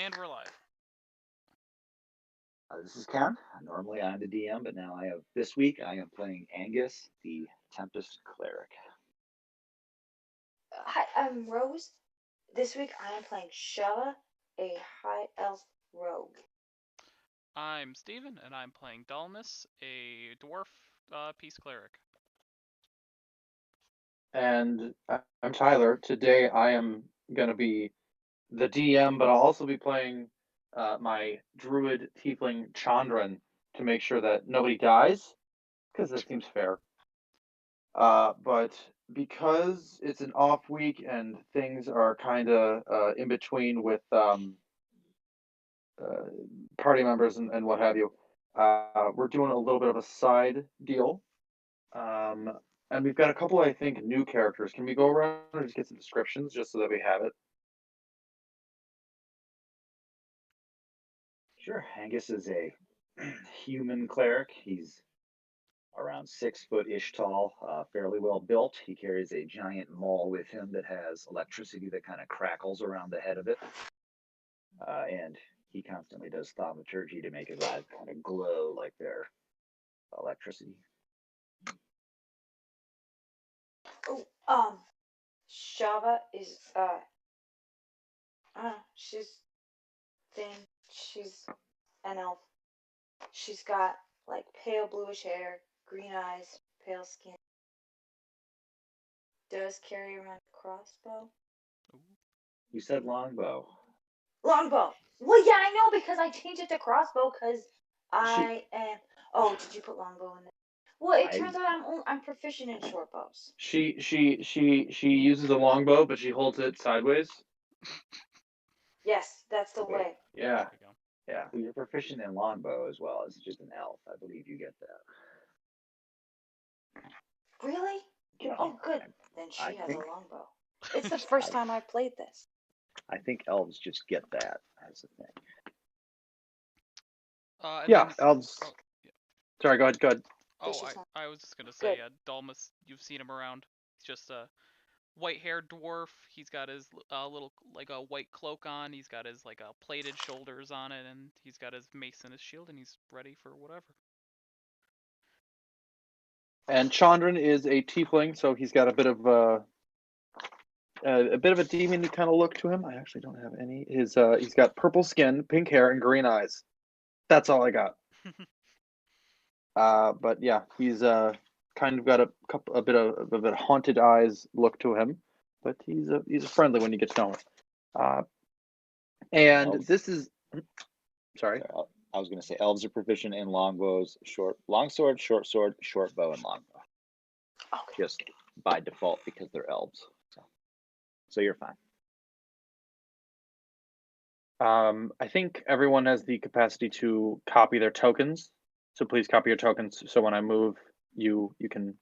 And we're live. This is Ken. Normally I'm the DM, but now this week I am playing Angus, the Tempest Cleric. Hi, I'm Rose. This week I am playing Shava, a high elf rogue. I'm Steven, and I'm playing Dalmas, a dwarf peace cleric. And I'm Tyler. Today I am going to be the DM, but I'll also be playing my druid tiefling Chandran to make sure that nobody dies, because that seems fair. But because it's an off week and things are kind of in between with party members and what have you, we're doing a little bit of a side deal. Um, and we've got a couple, I think, new characters. Can we go around and just get some descriptions just so that we have it? Sure, Angus is a human cleric. He's around 6 foot ish tall, fairly well built. He carries a giant maul with him that has electricity that kind of crackles around the head of it. And he constantly does thaumaturgy to make his eyes kind of glow like they're electricity. Oh, Shava is I don't know, she's thin. She's an elf. She's got like pale bluish hair, green eyes, pale skin. Does carry around a crossbow. Ooh. You said longbow. Longbow. Well, yeah, I know because I changed it to crossbow because She I am. Oh, did you put longbow in there? Well, it I turns out I'm proficient in short bows. she uses a longbow, but she holds it sideways. Yes, that's the wait. way. Yeah, There you go. yeah. You're proficient in longbow as well as just an elf. I believe you get that. Really? Yeah, Oh, good. Then I she has a think longbow. It's the first I time I've played this. I think elves just get that as a thing. And Yeah, then, elves. oh, yeah. Sorry, go ahead, go ahead. Oh, She's not I was just gonna say, good. Dalmas, you've seen him around. He's just a white-haired dwarf. He's got his little like a white cloak on. He's got his like plated shoulders on it, and he's got his mace and his shield, and he's ready for whatever. And Chandran is a tiefling, so he's got a bit of a demon kind of look to him. I actually don't have any. He's got purple skin, pink hair, and green eyes. That's all I got. But yeah, he's kind of got a bit of haunted eyes look to him, but he's friendly when you get to know him. Uh, And and elves, this is sorry. sorry, I was going to say elves are proficient in longbows, longsword, short bow, and longbow. Okay. Just by default because they're elves. So you're fine. I think everyone has the capacity to copy their tokens, so please copy your tokens. So when I move, you can.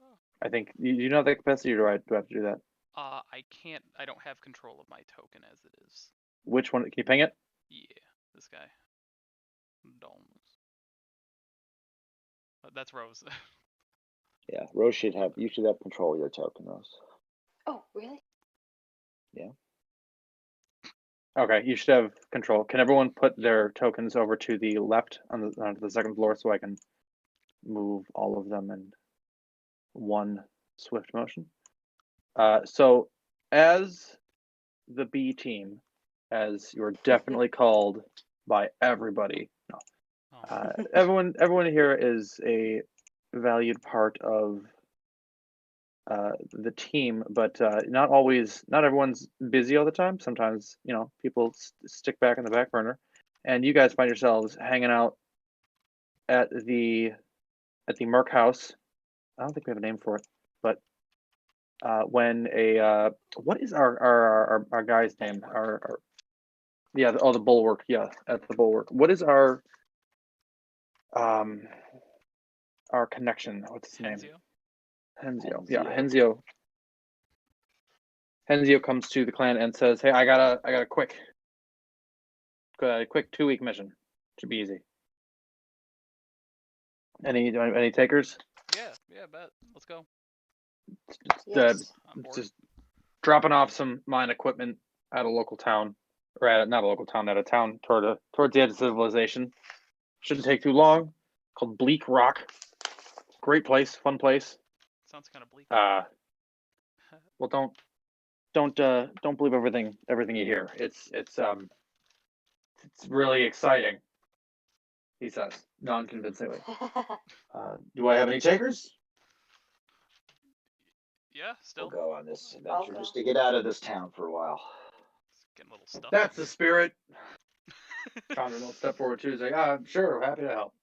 Oh. I think you know the capacity, or do I have to do that? I can't. I don't have control of my token as it is. Which one? Can you ping it? Yeah, this guy, Dalmas. That's Rose. Yeah, Rose you should have control of your token, Rose. Oh, really? Yeah. Okay, you should have control. Can everyone put their tokens over to the left on the second floor so I can move all of them in one swift motion? So as the B team, as you're definitely called by everybody. No, Oh. everyone here is a valued part of the team, but not everyone's busy all the time. Sometimes, people stick back in the back burner, and you guys find yourselves hanging out at the Merc House. I don't think we have a name for it, but when what is our guy's name? The Bulwark. Yeah, at the Bulwark. What is um our connection? What's his name? Henzio? Henzio. Yeah, Henzio comes to the clan and says, "Hey, I got a quick 2-week mission. Should be easy. Any takers? Yeah, bet. Let's go. Uh, Yes. I'm bored. just dropping off some mine equipment at a local town. or at not a local town, at a town towards the edge of civilization. Shouldn't take too long. Called Bleak Rock. Great place, fun place. Sounds kind of bleak. Well, don't believe everything you hear. It's really exciting. He says, non-convincingly. Do I have any takers? Yeah, We'll still go on this I'll adventure go. just to get out of this town for a while. it's getting a little stuffy. That's the spirit. Connor will step forward too. He's like, sure, happy to help.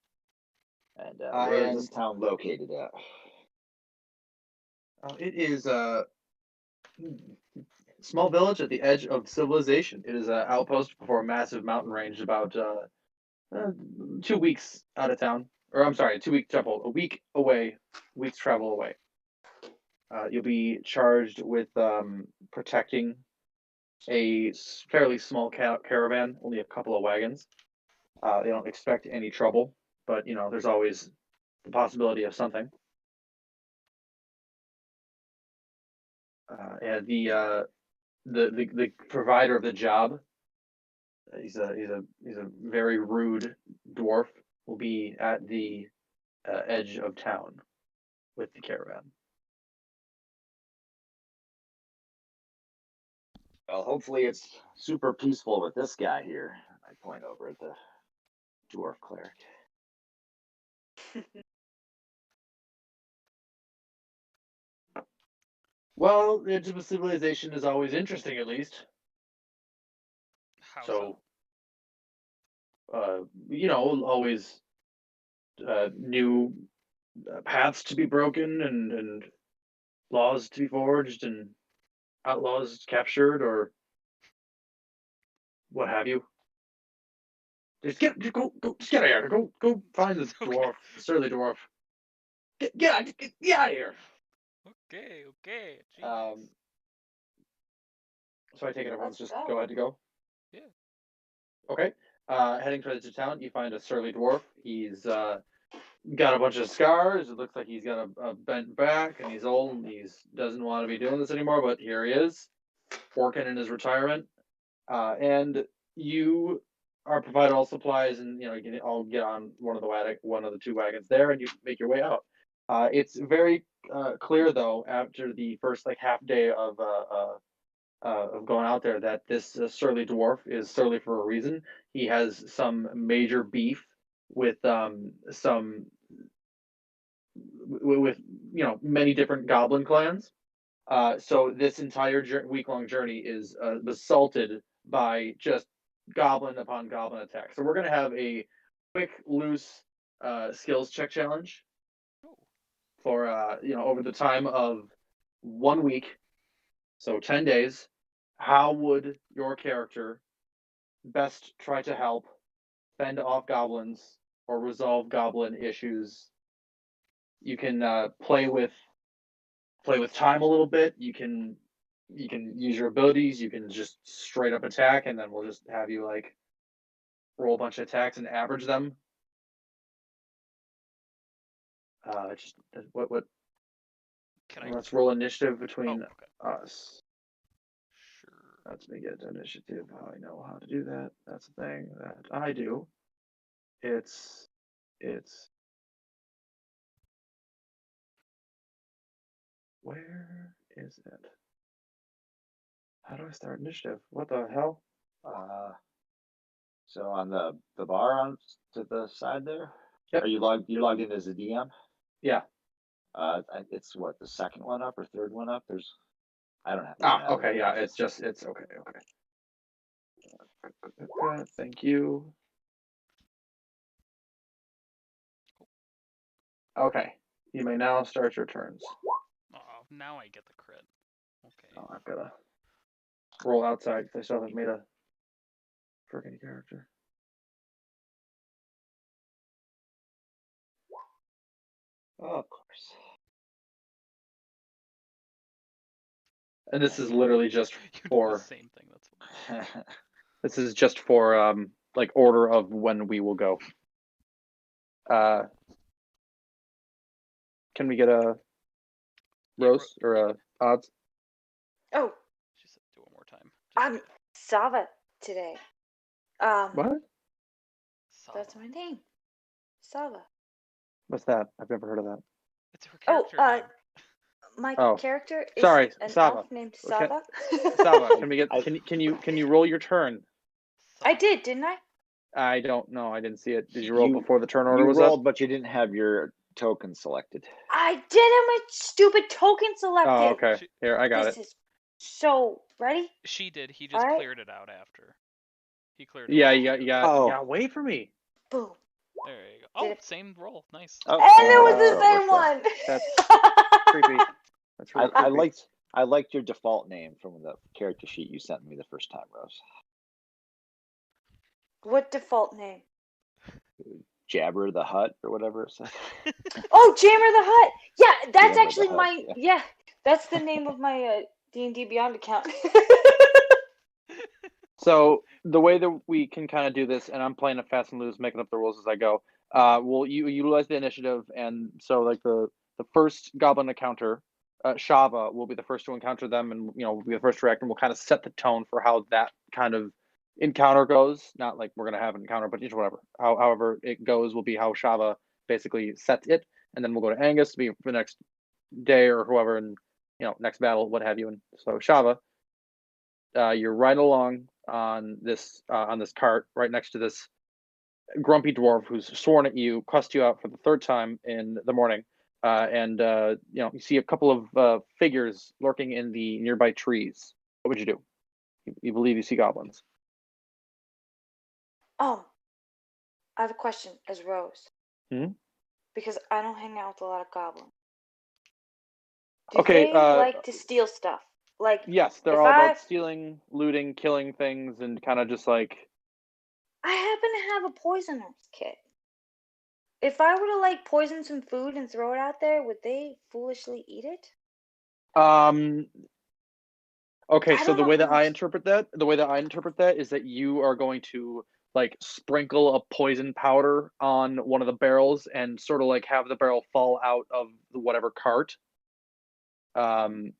And where is this town located at? It is a small village at the edge of civilization. It is an outpost before a massive mountain range about 2 weeks out of town. Or I'm sorry, 2 week travel, a week away, week's travel away. You'll be charged with protecting a fairly small caravan, only a couple of wagons. They don't expect any trouble, but there's always the possibility of something. And the provider of the job, he's a very rude dwarf, will be at the edge of town with the caravan. Well, hopefully it's super peaceful with this guy here. I point over at the dwarf cleric. Well, the edge of civilization is always interesting, at least. How So, always new paths to be broken and laws to be forged and outlaws captured or what have you. Just get out of here. Go find the Okay. dwarf, the surly dwarf. Get out of here. Okay. Jeez. So I take it everyone's Let's just go. go ahead to go. Yeah. Okay. Heading towards the town, you find a surly dwarf. He's got a bunch of scars. It looks like he's got a bent back, and he's old. And he doesn't want to be doing this anymore, but here he is, working in his retirement. And you are provided all supplies, and you can all get on one of the two wagons there, and you make your way out. It's very clear, though, after the first half day of going out there, that this surly dwarf is surly for a reason. He has some major beef with some with many different goblin clans. So this entire week-long journey is assaulted by just goblin upon goblin attacks. So we're gonna have a quick, loose skills check challenge for over the time of 1 week, so 10 days. How would your character best try to help fend off goblins or resolve goblin issues? You can play with time a little bit. You can use your abilities. You can just straight up attack, and then we'll just have you roll a bunch of attacks and average them. Just what? Can I? Let's roll initiative between okay. us. Sure. Let me get initiative. How I know how to do that. That's the thing that I do. It's where is it? How do I start initiative? What the hell? So on the bar on to the side there. Yep. Are you logged in as a DM? Yeah. It's what, the second one up or third one up? I don't have. Okay. Yeah. It's okay. Okay. Thank you. Okay. You may now start your turns. Oh, now I get the crit. Okay. Oh, I've gotta roll outside because I still haven't made a freaking character. Oh, of course. And this is literally just You do for the same thing. That's funny. this is just for order of when we will go. Can we get a Rose or a odds? Oh, She said do it one more time. I'm Sava. today. What? That's Sava. my name, Sava. What's that? I've never heard of that. It's her Oh, character name. my Oh, character is sorry, an Sava. elf named Can, Sava. Sava, I, can we get? I, Can you roll your turn? I Sava. did, didn't I? I don't know. I didn't see it. Did you roll you before the turn order you was up? rolled, but you didn't have your token selected. I did have my stupid token selected. Oh, okay. She, Here, I got This it. is so ready. she did. He All just right. cleared it out after. He cleared it Yeah, while you you got, were you there. got, you Oh, got away from me. Boom. There you go. Did Oh, it? same roll. Nice. oh, And it was so the it same worked out. one. That's creepy. That's really I creepy. liked your default name from the character sheet you sent me the first time, Rose. What default name? Jabber the Hutt or whatever it says. Oh, Jammer the Hutt. Yeah, that's Jammer the actually Hutt. my. Yeah. Yeah, that's the name of my D&D Beyond account. So the way that we can kind of do this, and I'm playing it fast and loose, making up the rules as I go. We'll utilize the initiative, and so like the first goblin encounter, Shava will be the first to encounter them, and will be the first to react, and we'll kind of set the tone for how that kind of encounter goes. Not like we're gonna have an encounter, but just whatever. However it goes will be how Shava basically sets it, and then we'll go to Angus to be for the next day or whoever, and next battle, what have you. And so Shava, you're right along on this cart right next to this grumpy dwarf who's sworn at you, cussed you out for the third time in the morning, and you see a couple of figures lurking in the nearby trees. What would you do? You believe you see goblins. I have a question as Rose. Hmm? Because I don't hang out with a lot of goblins. Do Okay. they like to steal stuff? Like, Yes, they're if all about stealing, looting, killing things, and kind of just like. I happen to have a poisoner's kit. If I were to poison some food and throw it out there, would they foolishly eat it? Okay, I so don't know how much. the way that I interpret that is that you are going to like sprinkle a poison powder on one of the barrels and sort of like have the barrel fall out of whatever cart. Um,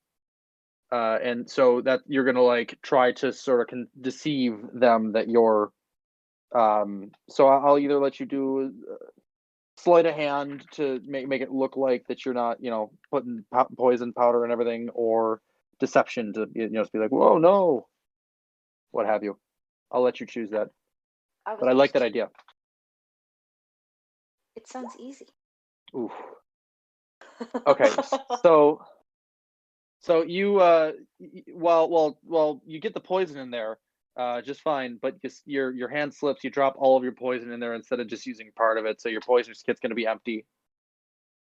and so that you're gonna like try to sort of deceive them that you're. So I'll either let you do sleight of hand to make it look like that you're not, putting poison powder and everything, or deception to just be like, whoa, no, what have you. I'll let you choose that, I but was I like that just. idea. It sounds easy. Oof. Okay, so you well you get the poison in there just fine, but just your hand slips, you drop all of your poison in there instead of just using part of it, so your poison kit's going to be empty.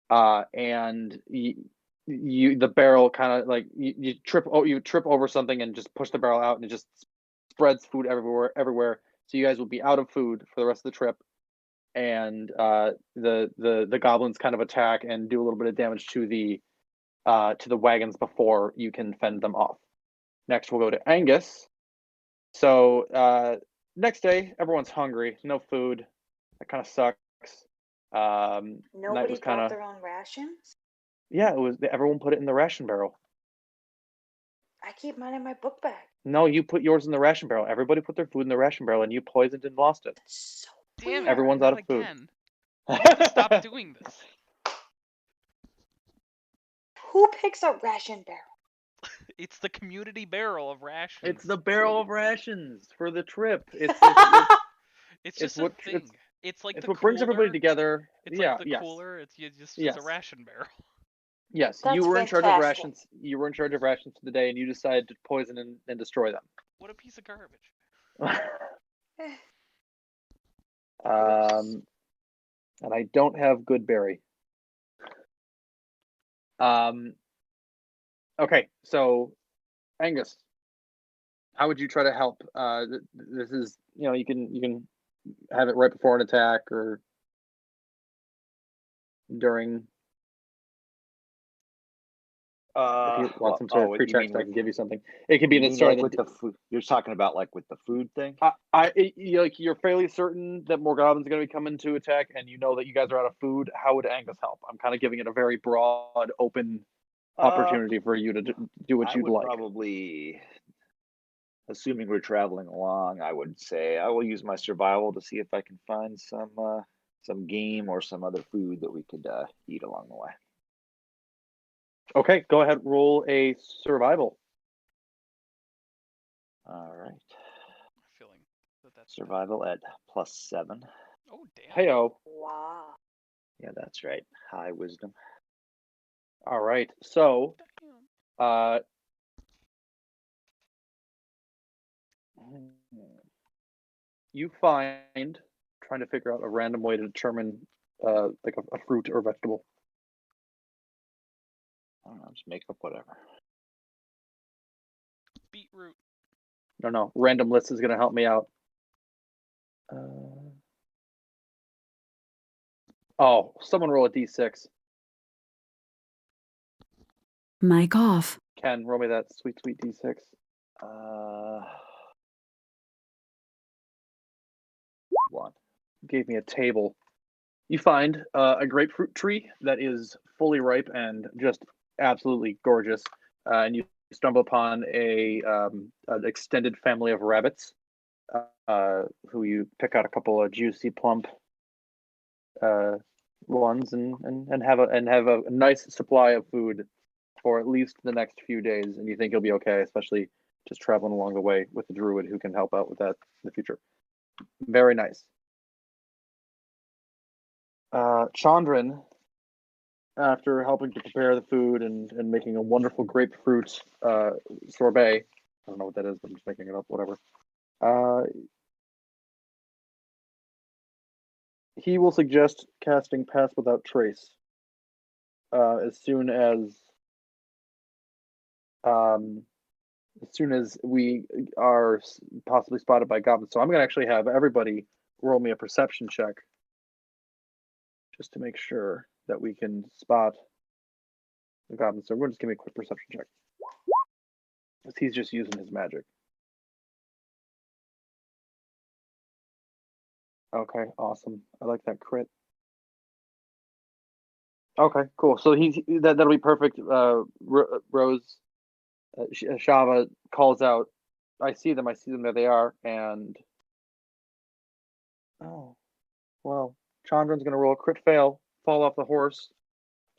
And the barrel kind of like you trip over something and just push the barrel out, and it just spreads food everywhere. So you guys will be out of food for the rest of the trip, and the goblins kind of attack and do a little bit of damage to the wagons before you can fend them off. Next, we'll go to Angus. So next day, everyone's hungry, no food. That kind of sucks. Night Nobody was kind brought of. their own rations? Yeah, it was. Everyone put it in the ration barrel. I keep mine in my book bag. No, you put yours in the ration barrel. Everybody put their food in the ration barrel, and you poisoned and lost it. That's so Damn weird. it! Everyone's out Not of food. again. You need to stop doing this. Who picks a ration barrel? It's the community barrel of rations. It's the barrel of rations for the trip. It's It's just a what thing. It's like it's the what brings everybody cooler. together. It's like Yeah. the Yes. cooler. It's just a Yes. ration barrel. Yes. You That's were in charge of fantastic. rations. You were in charge of rations for the day, and you decided to poison and destroy them. What a piece of garbage. Whoops. And I don't have good berry. Okay, so Angus, how would you try to help? This is you can have it right before an attack or during. If you want some sort of You mean pretext, I with can give you something. It could be you the mean start like of with the. the food? You're talking about like with the food thing? You're fairly certain that more goblins are going to be coming to attack, and you know that you guys are out of food. How would Angus help? I'm kind of giving it a very broad, open Uh, opportunity for you to do what I you'd would like. probably assuming we're traveling along, I would say I will use my survival to see if I can find some game or some other food that we could eat along the way. Okay, go ahead. Roll a survival. All right. I'm feeling that's bad. Survival at +7. Oh damn. Heyo. Wow. Yeah, that's right. High wisdom. All right. So, Damn. you find trying to figure out a random way to determine like a fruit or vegetable. I don't know, just make up whatever. Beetroot. No. Random list is going to help me out. Oh, someone roll a d6. Mic off. Ken, roll me that sweet d6. One. Gave me a table. You find a grapefruit tree that is fully ripe and just absolutely gorgeous, and you stumble upon an extended family of rabbits, who you pick out a couple of juicy, plump ones, and have a nice supply of food for at least the next few days, and you think you'll be okay, especially just traveling along the way with the druid who can help out with that in the future. Very nice. Chandran, after helping to prepare the food and making a wonderful grapefruit sorbet, I don't know what that is, but I'm just making it up, whatever. He will suggest casting Pass Without Trace as soon as we are possibly spotted by goblins. So I'm going to actually have everybody roll me a perception check just to make sure that we can spot the goblins. So everyone just give me a quick perception check. Because he's just using his magic. Okay, awesome. I like that crit. Okay, cool. So that'll be perfect. Rose, Shava calls out, I see them, there they are, and oh, well, Chandran's gonna roll a crit fail, fall off the horse,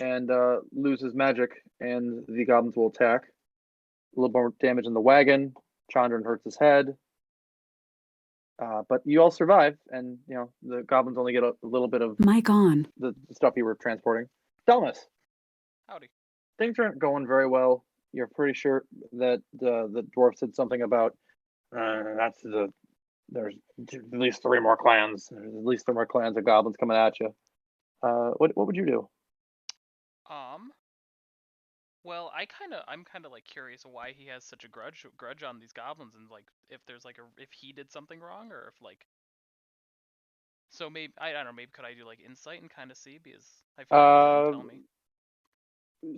and lose his magic, and the goblins will attack. A little more damage in the wagon. Chandran hurts his head. But you all survive, and the goblins only get a little bit of Mic on. the stuff you were transporting. Delmas, Howdy. things aren't going very well. You're pretty sure that the dwarf said something about there's at least 3 more clans. There's at least 3 more clans of goblins coming at you. What would you do? Well, I'm kind of like curious why he has such a grudge on these goblins, and like if there's like if he did something wrong, or if like. So maybe I don't know. Maybe could I do like insight and kind of see, because I feel like he wouldn't tell me.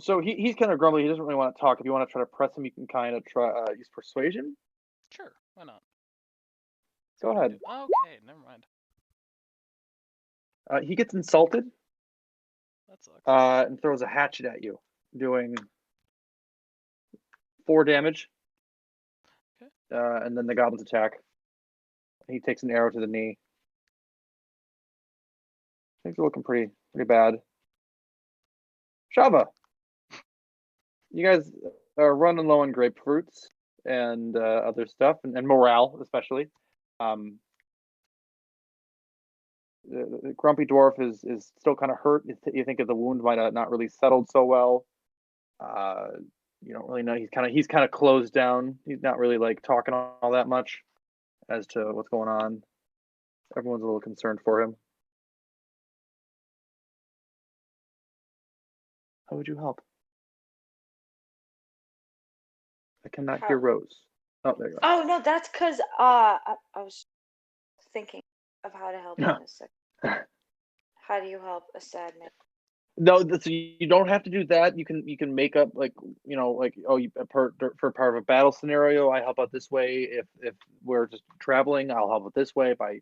So he's kind of grumbly. He doesn't really want to talk. If you want to try to press him, you can kind of try use persuasion. Sure, why not? Go ahead. Okay, never mind. He gets insulted. That sucks. And throws a hatchet at you, doing 4 damage. Okay. And then the goblins attack. He takes an arrow to the knee. Things are looking pretty bad. Shava, you guys are running low on grapefruits and other stuff, and morale especially. The grumpy dwarf is still kind of hurt. You think that the wound might have not really settled so well. You don't really know. He's kind of closed down. He's not really like talking all that much as to what's going on. Everyone's a little concerned for him. How would you help? I cannot hear Rose. Oh, there you go. Oh no, that's because I was thinking of how to help in a second. How do you help a sad man? No, you don't have to do that. You can make up like for part of a battle scenario. I help out this way. If we're just traveling, I'll help out this way by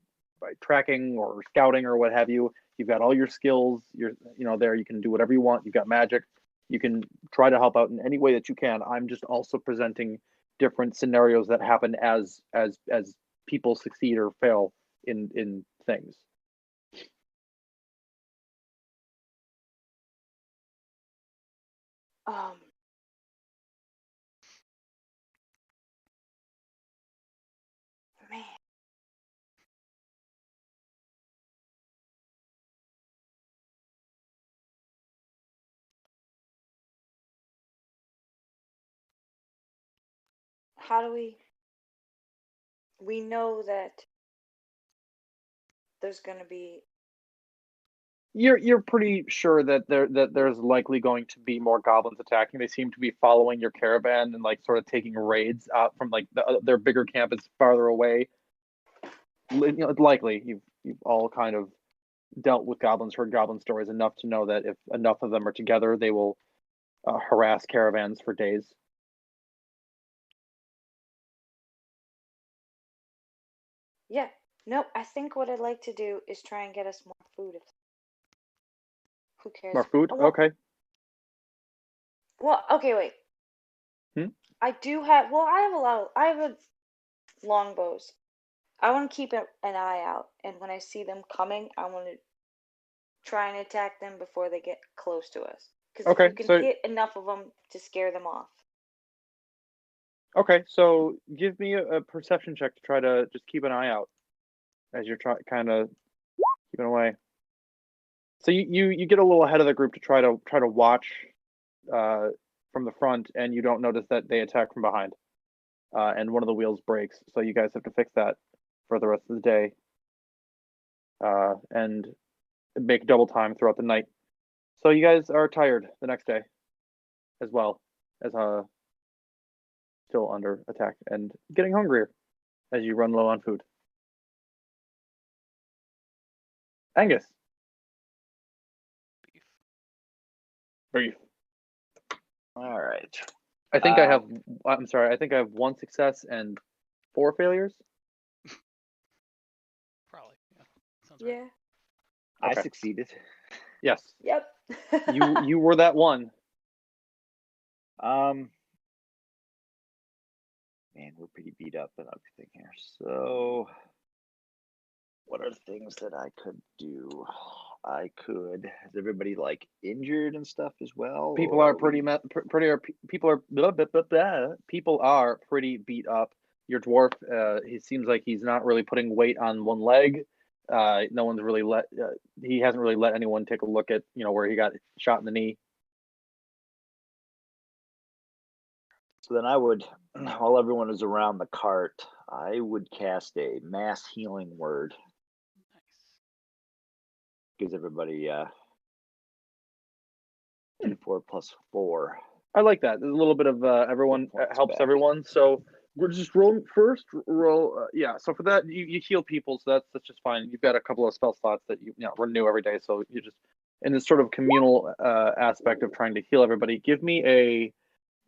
tracking or scouting or what have you. You've got all your skills. You're there. You can do whatever you want. You've got magic. You can try to help out in any way that you can. I'm just also presenting different scenarios that happen as people succeed or fail in things. Man. How do we know that there's gonna be You're pretty sure that there's likely going to be more goblins attacking. They seem to be following your caravan and like sort of taking raids out from like their bigger camp is farther away. You know, it's likely you've all kind of dealt with goblins, heard goblin stories enough to know that if enough of them are together, they will harass caravans for days. Yeah. Nope. I think what I'd like to do is try and get us more food. Who cares? More food? Well, Okay. Well, okay, wait. I do have. Well, I have a lot. I have longbows. I want to keep an eye out, and when I see them coming, I want to try and attack them before they get close to us. Because if Okay, you can so hit enough of them to scare them off. okay, so give me a perception check to try to just keep an eye out as you're kind of keeping away. So you get a little ahead of the group to try to watch from the front, and you don't notice that they attack from behind, and one of the wheels breaks. So you guys have to fix that for the rest of the day, and make double time throughout the night. So you guys are tired the next day, as well as still under attack and getting hungrier as you run low on food. Angus. Beef. Beef. All right. I think I have. I'm sorry. I think I have 1 success and 4 failures. Probably. Yeah. Sounds right. Yeah. I Okay. succeeded. Yes. Yep. You were that one. Man, we're pretty beat up and everything here. So, what are the things that I could do? Is everybody like injured and stuff as well? People or are pretty people are blah, blah, blah, blah. People are pretty beat up. Your dwarf, he seems like he's not really putting weight on one leg. No one's really he hasn't really let anyone take a look at where he got shot in the knee. So then I would, while everyone is around the cart, I would cast a mass healing word. Nice. Gives everybody 4 plus 4. I like that. There's a little bit of everyone Points helps back. everyone. So we're just rolling first. Roll, yeah. So for that, you heal people, so that's just fine. You've got a couple of spell slots that you renew every day, so you just in this sort of communal aspect of trying to heal everybody. Give me a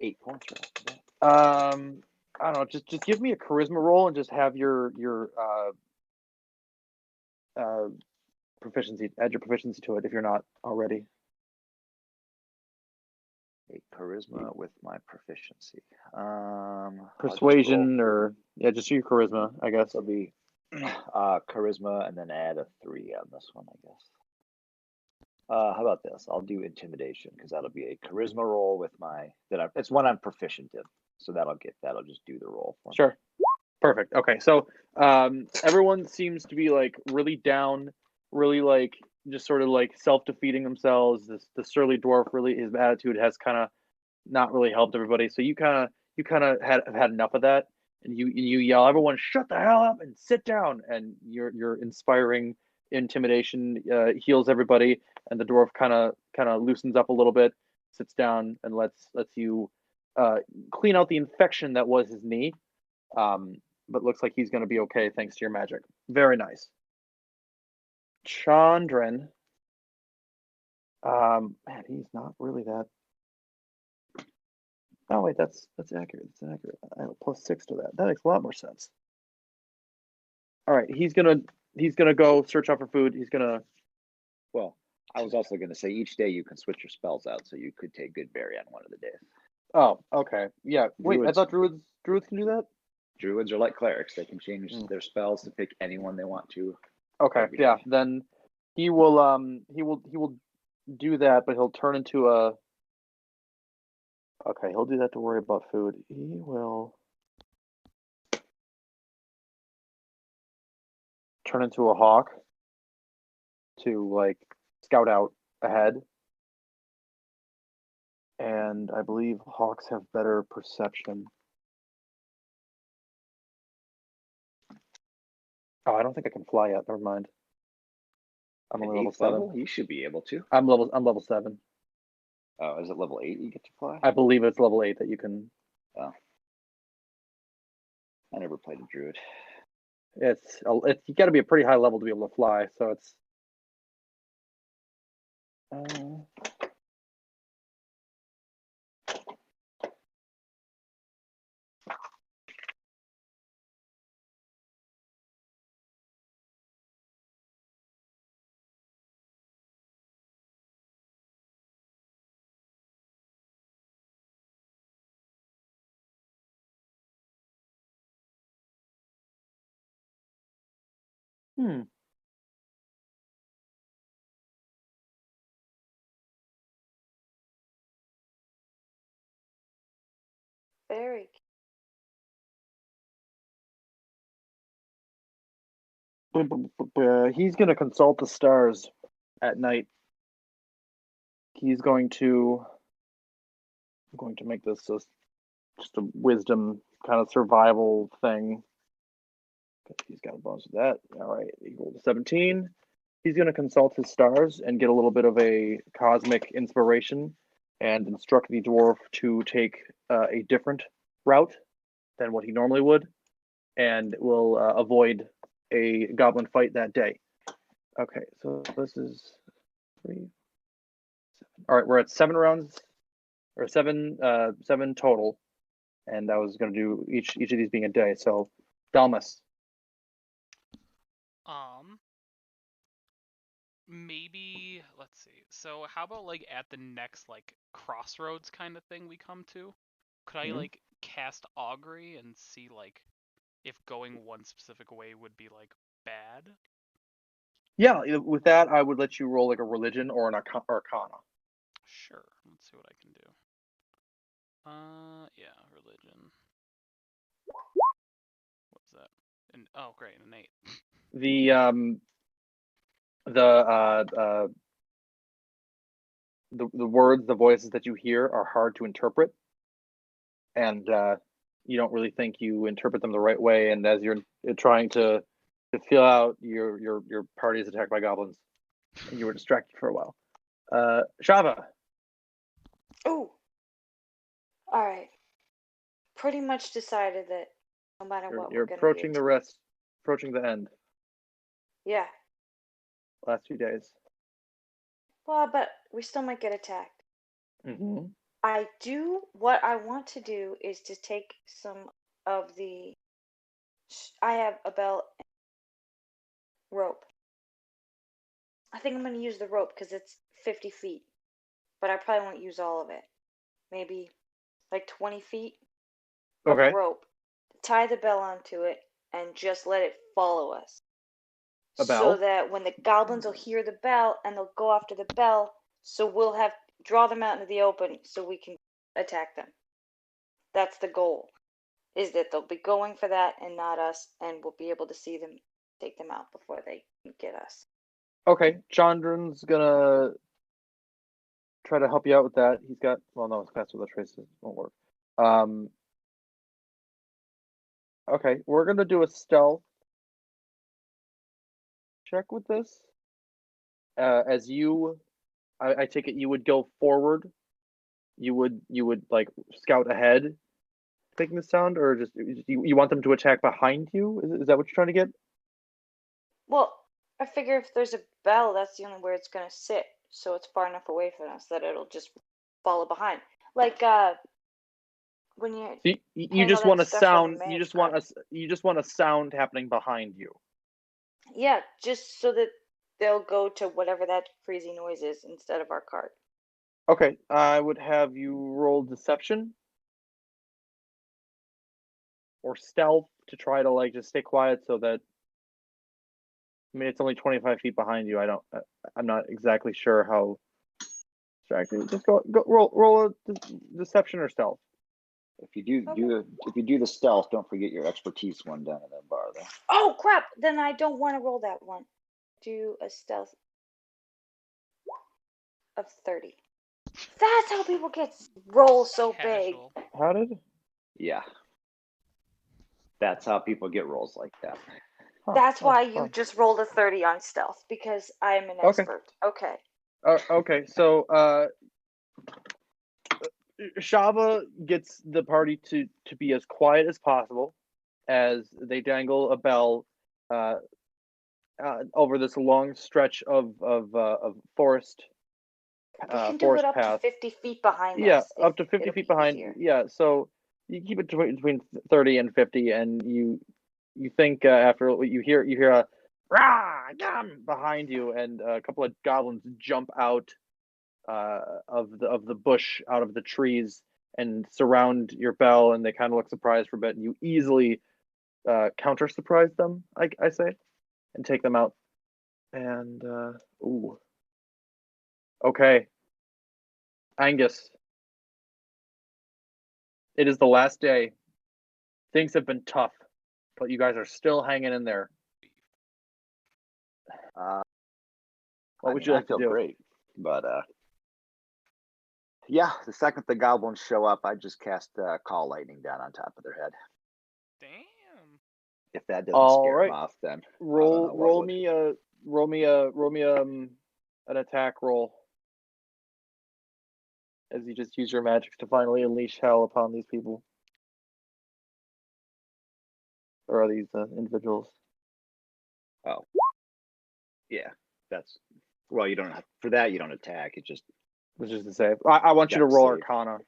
8 points right after that. I don't know. Just give me a charisma roll and just have your proficiency, add your proficiency to it if you're not already. A charisma with my proficiency. Persuasion or just your charisma, I guess. It'll be charisma and then add a 3 on this one, I guess. How about this? I'll do intimidation because that'll be a charisma roll with it's one I'm proficient in, so that'll just do the roll for me. Sure. Perfect. Okay, so everyone seems to be like really down, really like just sort of like self-defeating themselves. The surly dwarf, really, his attitude has kind of not really helped everybody. So you kind of have had enough of that, and you yell, "Everyone, shut the hell up and sit down!" And your inspiring intimidation heals everybody, and the dwarf kind of loosens up a little bit, sits down, and lets you clean out the infection that was his knee. But looks like he's going to be okay thanks to your magic. Very nice. Chandran. Man, he's not really that. Oh wait, that's accurate. That's accurate. I have a +6 to that. That makes a lot more sense. All right, he's gonna go search out for food. He's gonna. Well, I was also going to say each day you can switch your spells out, so you could take good berry on one of the days. Oh, okay. Yeah. Wait, I Druids, thought druids can do that. druids are like clerics. They can change Mm. their spells to pick anyone they want to Okay. every Yeah. day. Then he will do that, but he'll turn into a. Okay, he'll do that to worry about food. He will turn into a hawk to like scout out ahead. And I believe hawks have better perception. Oh, I don't think I can fly yet. Never mind. I'm At only level 8th 7. level, you should be able to. I'm level 7. Oh, is it level 8 you get to fly? I believe it's level 8 that you can. Oh, I never played a druid. It's you got to be a pretty high level to be able to fly. So it's. Hmm. Very. He's going to consult the stars at night. He's going to. I'm going to make this just a wisdom kind of survival thing. He's got a bonus of that. All right, he rolled a 17. He's going to consult his stars and get a little bit of a cosmic inspiration and instruct the dwarf to take a different route than what he normally would and will avoid a goblin fight that day. Okay, so this is 3, 7. All right, we're at 7 rounds or 7 total, and I was going to do each of these being a day. So, Dalmas. Maybe let's see. So how about like at the next like crossroads kind of thing we come to? Could I Mhm. like cast augury and see like if going one specific way would be like bad? Yeah, with that, I would let you roll like a religion or an arcana. Sure. Let's see what I can do. Yeah, religion. What's that? Oh, great, an 8. The the words, the voices that you hear are hard to interpret, and you don't really think you interpret them the right way. And as you're trying to feel out, your party is attacked by goblins, and you were distracted for a while. Shava. Ooh. All right. Pretty much decided that no matter what, You're we're gonna be approaching the rest, approaching the end. Yeah. Last few days. Well, but we still might get attacked. Mm-hmm. What I want to do is to take some of the. I have a belt and rope. I think I'm going to use the rope because it's 50 feet, but I probably won't use all of it. Maybe like 20 feet of Okay. rope. Tie the bell onto it and just let it follow us. A So bell. that when the goblins will hear the bell and they'll go after the bell, so we'll have draw them out into the open so we can attack them. That's the goal. Is that they'll be going for that and not us, and we'll be able to see them, take them out before they get us. Okay, Chandran's gonna try to help you out with that. He's got no, his class with the traces won't work. Okay, we're gonna do a stealth check with this. As you, I take it you would go forward. You would like scout ahead, making the sound, or just you want them to attack behind you? Is that what you're trying to get? Well, I figure if there's a bell, that's the only where it's gonna sit, so it's far enough away from us that it'll just follow behind. Like when you're You playing all just that want a stuff on the sound. magic card. You just want a sound happening behind you. Yeah, just so that they'll go to whatever that crazy noise is instead of our card. Okay, I would have you roll deception or stealth to try to like just stay quiet so that. I mean, it's only 25 feet behind you. I'm not exactly sure how distracting. Just go roll a deception or stealth. If you do the stealth, don't forget your expertise one down in that bar there. Oh crap! Then I don't want to roll that one. Do a stealth of 30. That's how people get rolls so big. Casual. How did? Yeah. That's how people get rolls like that. Huh, That's why you huh. just rolled a 30 on stealth, because I'm an Okay. expert. Okay. Okay, so Shava gets the party to be as quiet as possible as they dangle a bell over this long stretch of forest We can do forest it up to path. 50 feet behind Yeah, us. up to 50 it'll feet be behind. easier. Yeah, so you keep it between 30 and 50, and you think after you hear a rah yum behind you, and a couple of goblins jump out of the bush, out of the trees, and surround your bell, and they kind of look surprised for a bit, and you easily counter surprise them, I say, and take them out. And ooh, okay, Angus, it is the last day. Things have been tough, but you guys are still hanging in there. What would you like I feel to do? great, but yeah, the second the goblins show up, I just cast call lightning down on top of their head. Damn. If that doesn't All scare them right, off, then I don't roll know what would. me an attack roll as you just use your magics to finally unleash hell upon these people, or these individuals. Oh, yeah, that's well. You don't for that. You don't attack. It just Which is to say, I want you to Dex roll save. Arcana.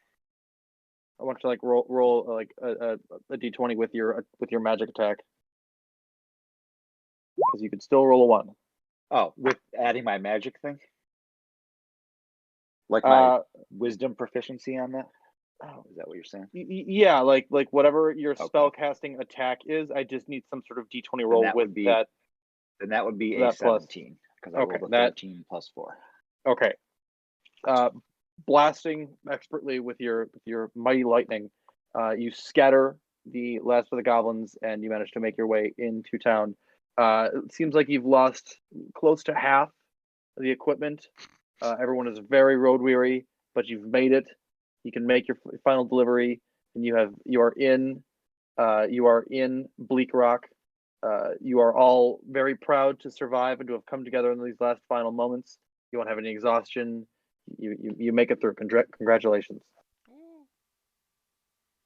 I want you to like roll like a d20 with your magic attack, because you could still roll a 1. Oh, with adding my magic thing, like my wisdom proficiency on that. Oh, is that what you're saying? Yeah, like whatever your Okay. spell casting attack is, I just need some sort of d20 Then roll that with would be that. Then that would be a That plus. 17 because I Okay, rolled a that 13 plus 4. okay. Blasting expertly with your mighty lightning, you scatter the last of the goblins, and you manage to make your way into town. It seems like you've lost close to half of the equipment. Everyone is very road weary, but you've made it. You can make your final delivery, and you are in Bleak Rock. You are all very proud to survive and to have come together in these last final moments. You won't have any exhaustion. You make it through. Congratulations. Ooh.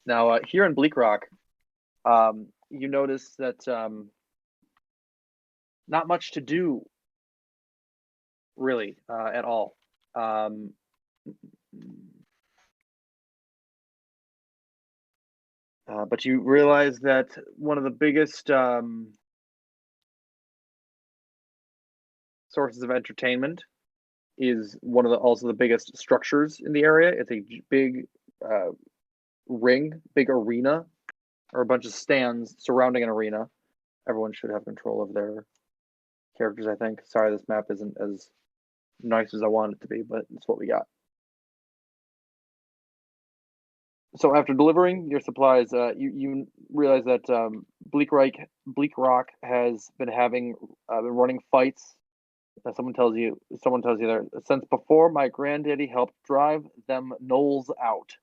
Now, here in Bleak Rock, you notice that not much to do, really, at all. But you realize that one of the biggest sources of entertainment is one of also the biggest structures in the area. It's a big big arena, or a bunch of stands surrounding an arena. Everyone should have control of their characters, I think. Sorry, this map isn't as nice as I want it to be, but it's what we got. So after delivering your supplies, you realize that Bleak Rock has been been running fights. Someone tells you there, since before my granddaddy helped drive them gnolls out.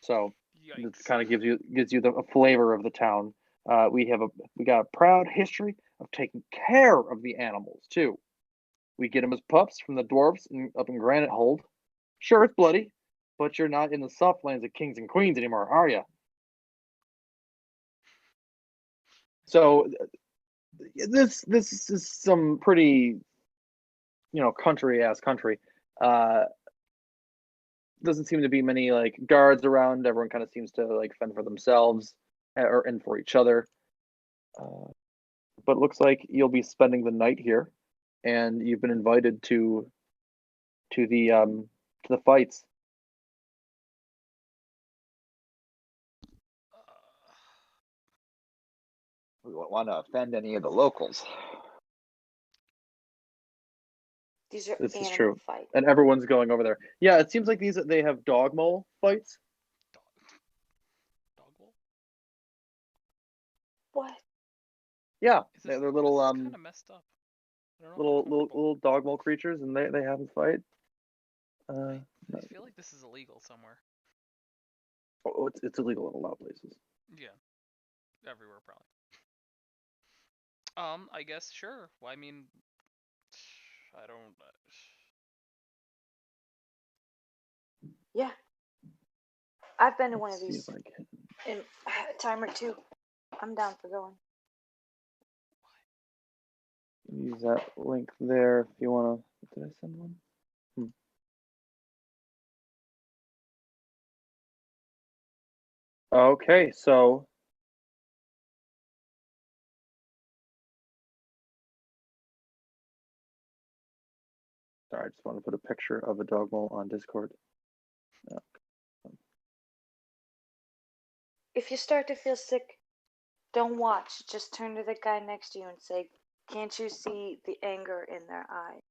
So this Yikes. kind of gives you a flavor of the town. We got a proud history of taking care of the animals too. We get them as pups from the dwarves up in Granite Hold. Sure, it's bloody, but you're not in the soft lands of kings and queens anymore, are you? So this is some pretty, country. Doesn't seem to be many like guards around. Everyone kind of seems to like fend for themselves and for each other. But it looks like you'll be spending the night here, and you've been invited to the fights. We won't want to offend any of the locals. These are This is animal true. fights. And everyone's going over there. Yeah, it seems like they have dog mole fights. Dog wolf? What? Yeah, Is they're this little kind of messed up? I don't know if I'm comfortable. little dog mole creatures, and they have a fight. I feel like this is illegal somewhere. Oh, it's illegal in a lot of places. Yeah, everywhere probably. I guess sure. Well, I mean, I don't. Yeah. I've been to one Let's of see these if I can in a time or two. I'm down for going. use that link there if you want to. Did I send one? Okay, so sorry, I just want to put a picture of a dog mole on Discord. If you start to feel sick, don't watch. Just turn to the guy next to you and say, "Can't you see the anger in their eye?"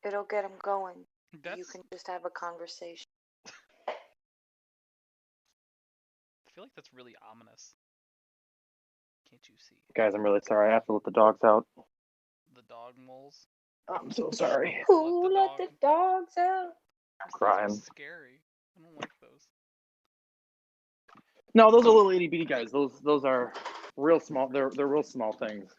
It'll get them going. You That's. can just have a conversation. I feel like that's really ominous. Can't you see Guys, I'm really sorry. I have to let the dogs out. the dog moles? I'm so sorry. Who let the dogs out? I'm Those crying. things are scary. I don't like those. No, those are little itty bitty guys. Those are real small. They're real small things.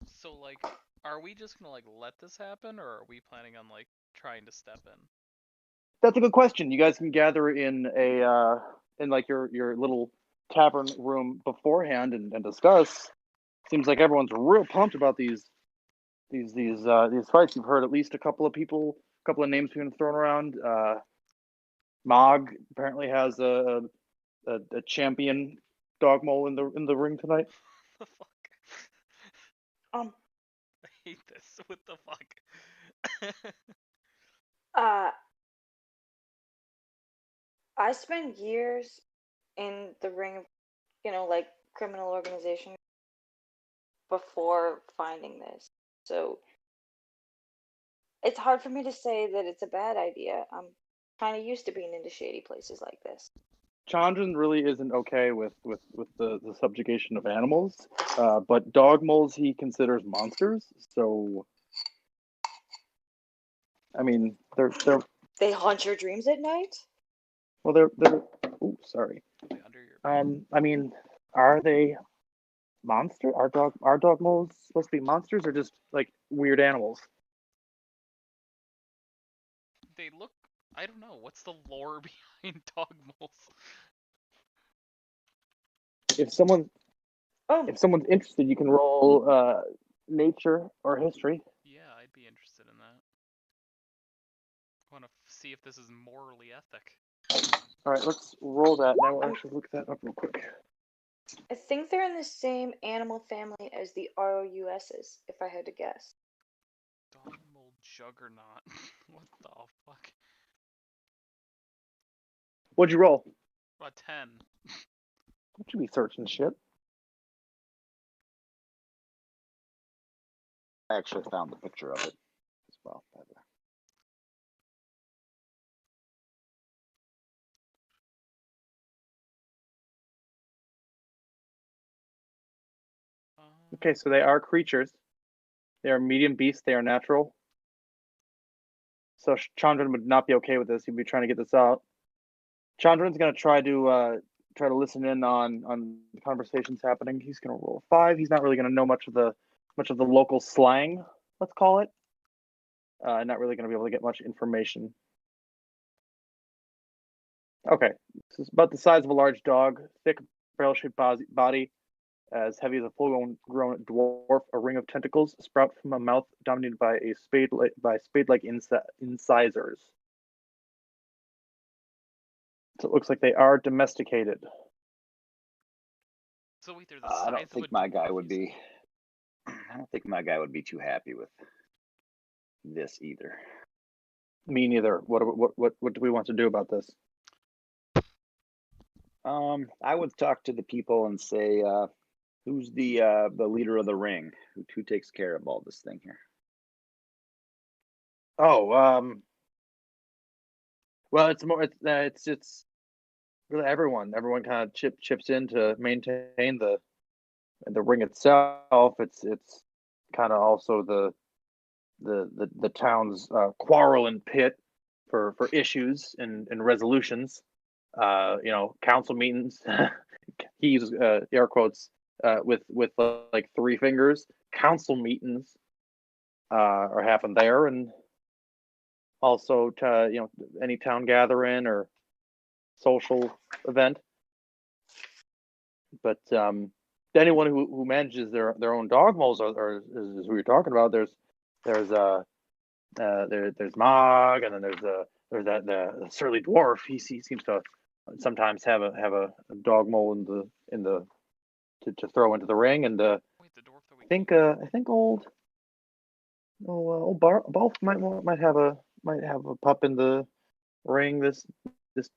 So like, are we just gonna like let this happen, or are we planning on like trying to step in? That's a good question. You guys can gather in like your little tavern room beforehand and discuss. Seems like everyone's real pumped about these fights. You've heard at least a couple of names being thrown around. Mog apparently has a champion dog mole in the ring tonight. The fuck? Um, I hate this. What the fuck? uh, I spent years in the ring of, like criminal organization before finding this. So it's hard for me to say that it's a bad idea. I'm kind of used to being into shady places like this. Chandran really isn't okay with the subjugation of animals, but dog moles he considers monsters. So, I mean, they're They haunt your dreams at night? well, they're. Oh, sorry. Under your I mean, are they monster? Are dog moles supposed to be monsters or just like weird animals? They look. I don't know. What's the lore behind dog moles? If someone Oh, if someone's interested, you can roll nature or history. Yeah, I'd be interested in that. I want to see if this is morally ethic. All right, let's roll that. Now we'll actually look that up real quick. I think they're in the same animal family as the ROUSs, if I had to guess. Dog mole juggernaut. What the fuck? What'd you roll? A 10. What should be searching shit? I actually found the picture of it as well. Okay, so they are creatures. They are medium beasts. They are natural. So Chandran would not be okay with this. He'd be trying to get this out. Chandran's gonna try to listen in on the conversations happening. He's gonna roll a 5. He's not really gonna know much of the local slang. Let's call it. Not really gonna be able to get much information. Okay, this is about the size of a large dog, thick, barrel-shaped body, as heavy as a full-grown dwarf. A ring of tentacles sprout from a mouth dominated by spade-like incisors. So it looks like they are domesticated. So wait, they're the I size don't of a think my guy dwarf, would you said? be. I don't think my guy would be too happy with this either. Me neither. What do we want to do about this? I would talk to the people and say, who's the leader of the ring? Who takes care of all this thing here? Oh, well, it's more. It's really everyone. Everyone kind of chips in to maintain the ring itself. It's kind of also the town's quarrel and pit for issues and resolutions. Council meetings. He uses air quotes with like three fingers. Council meetings are happening there, and also to any town gathering or social event. But anyone who manages their own dog moles is who you're talking about. There's there's Mog, and then there's that the surly dwarf. He seems to sometimes have a dog mole in the to throw into the ring, and Wait, the dwarf that we I think old Balf might have a pup in the ring this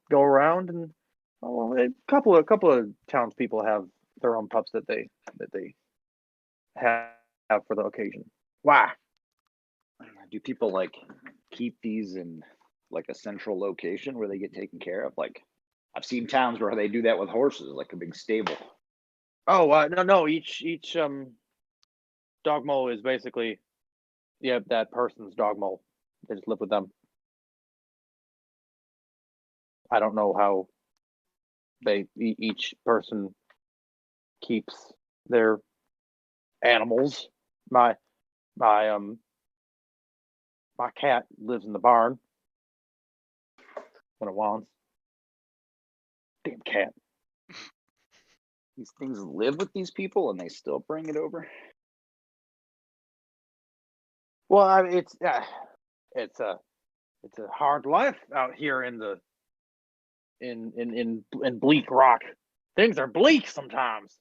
go around, and a couple of townspeople have their own pups that they have for the occasion. Why? Do people like keep these in like a central location where they get taken care of? Like, I've seen towns where they do that with horses, like a big stable. Oh, no. Each dog mole is basically that person's dog mole. They just live with them. I don't know how each person keeps their animals. My my um my cat lives in the barn when it wants. Damn cat. These things live with these people and they still bring it over. Well, I mean, it's a hard life out here in bleak rock. Things are bleak sometimes.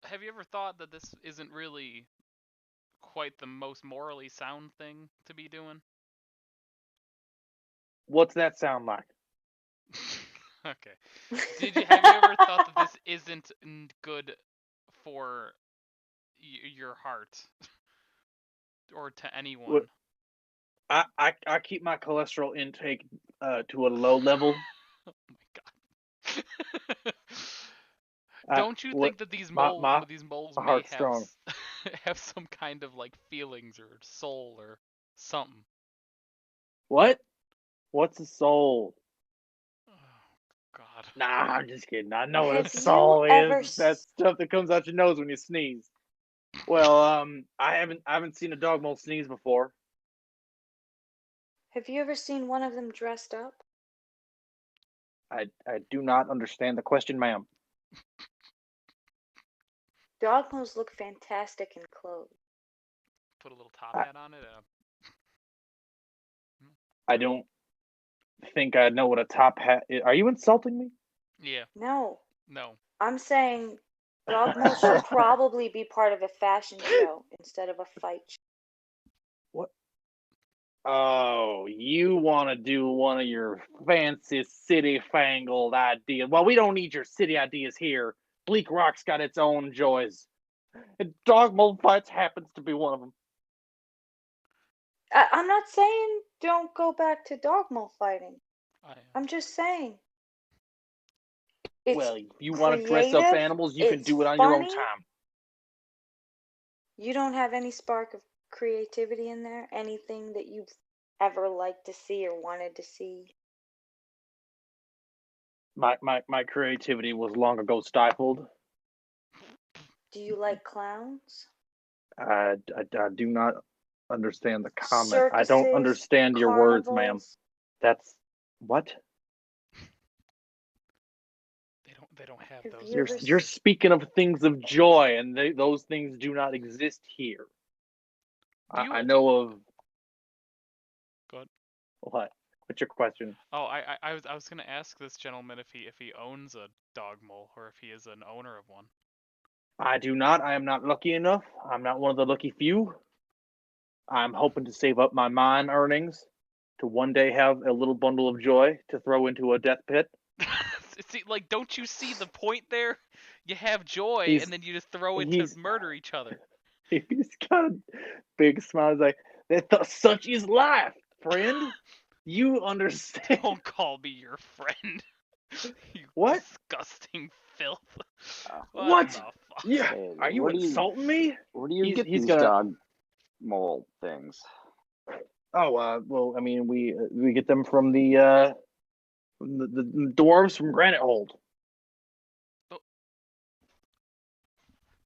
Have you ever thought that this isn't really quite the most morally sound thing to be doing? What's that sound like? Okay. Have you ever thought that this isn't good for your heart or to anyone? I keep my cholesterol intake to a low level. Oh my god. Don't you What think that these my moles my may heart's have strong. have some kind of like feelings or soul or something? What? What's a soul? Oh god. Nah, I'm just kidding. I know what a Have you soul is. ever That stuff that comes out your nose when you sneeze. Well, I haven't seen a dog mole sneeze before. seen one of them dressed up? I do not understand the question, ma'am. Dog moles look fantastic in clothes. Put a little top I, hat on it. I don't think I know what a top hat is. Are you insulting me? Yeah. No, No. I'm saying dog moles should probably be part of a fashion show instead of a fight show. What? Oh, you want to do one of your fancy city fangled ideas? Well, we don't need your city ideas here. Bleak Rock's got its own joys, and dog mole fights happens to be one of them. I'm not saying don't go back to dog mole fighting. I'm just saying it's Well, if you want to dress up creative, animals, you can it's do it on your own funny. time. You don't have any spark of creativity in there? Anything that you've ever liked to see or wanted to see? My creativity was long ago stifled. Do you like clowns? I do not understand the comment. I don't Circuses? understand your words, ma'am. Carnivals? That's what? They don't have Have those you in ever You're speaking of things of joy, and those things do not exist here. Do you I know of What? What's your question? Oh, I was gonna ask this gentleman if he owns a dog mole or if he is an owner of one. I do not. I am not lucky enough. I'm not one of the lucky few. I'm hoping to save up my mine earnings to one day have a little bundle of joy to throw into a death pit. See, like, don't you see the point there? You have joy, He's and then you just throw it to he's murder each other. he's got a big smile. He's like, such is life, friend. You understand? Don't call me your friend. You What? disgusting filth. What What? the fuck? Yeah. Hey, Are you insulting me? where do you get He's these gonna. dog mole things? Oh, well, I mean, we get them from the dwarves from Granite Hold.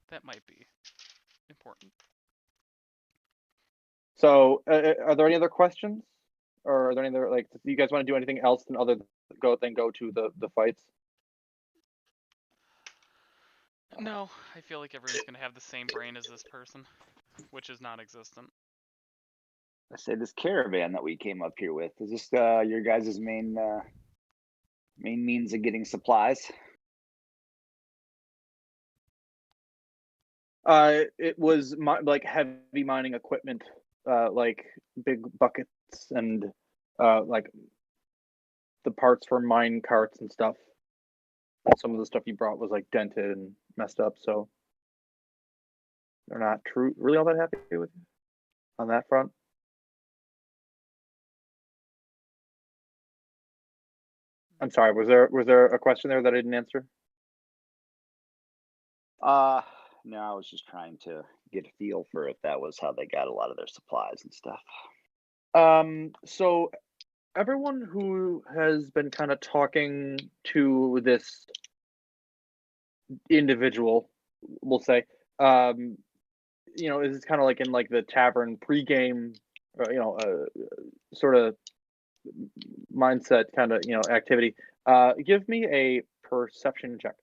That might be important. So, are there any other questions, or are there any other like? Do you guys want to do anything else than go to the fights? No, I feel like everyone's gonna have the same brain as this person, which is non-existent. I say this caravan that we came up here with, is this your guys' main means of getting supplies? It was like heavy mining equipment, like big buckets and like the parts for mine carts and stuff. And some of the stuff you brought was like dented and messed up, so they're not really all that happy with you on that front. I'm sorry. Was there a question there that I didn't answer? No, I was just trying to get a feel for if that was how they got a lot of their supplies and stuff. So everyone who has been kind of talking to this individual, we'll say, is kind of like in like the tavern pregame, sort of mindset kind of activity. Give me a perception check.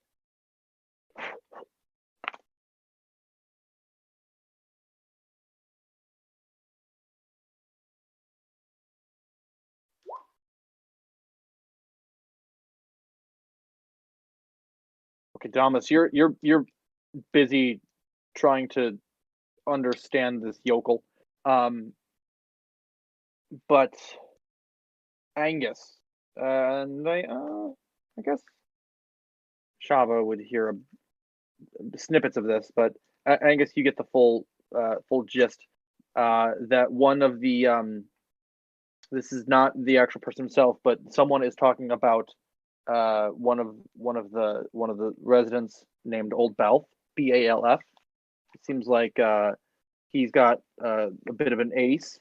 Okay, Damas, you're busy trying to understand this yokel, but Angus and I guess Shava would hear snippets of this, but Angus, you get the full gist. That one of the this is not the actual person himself, but someone is talking about one of the residents named Old Balf, Balf. It seems like he's got a bit of an ace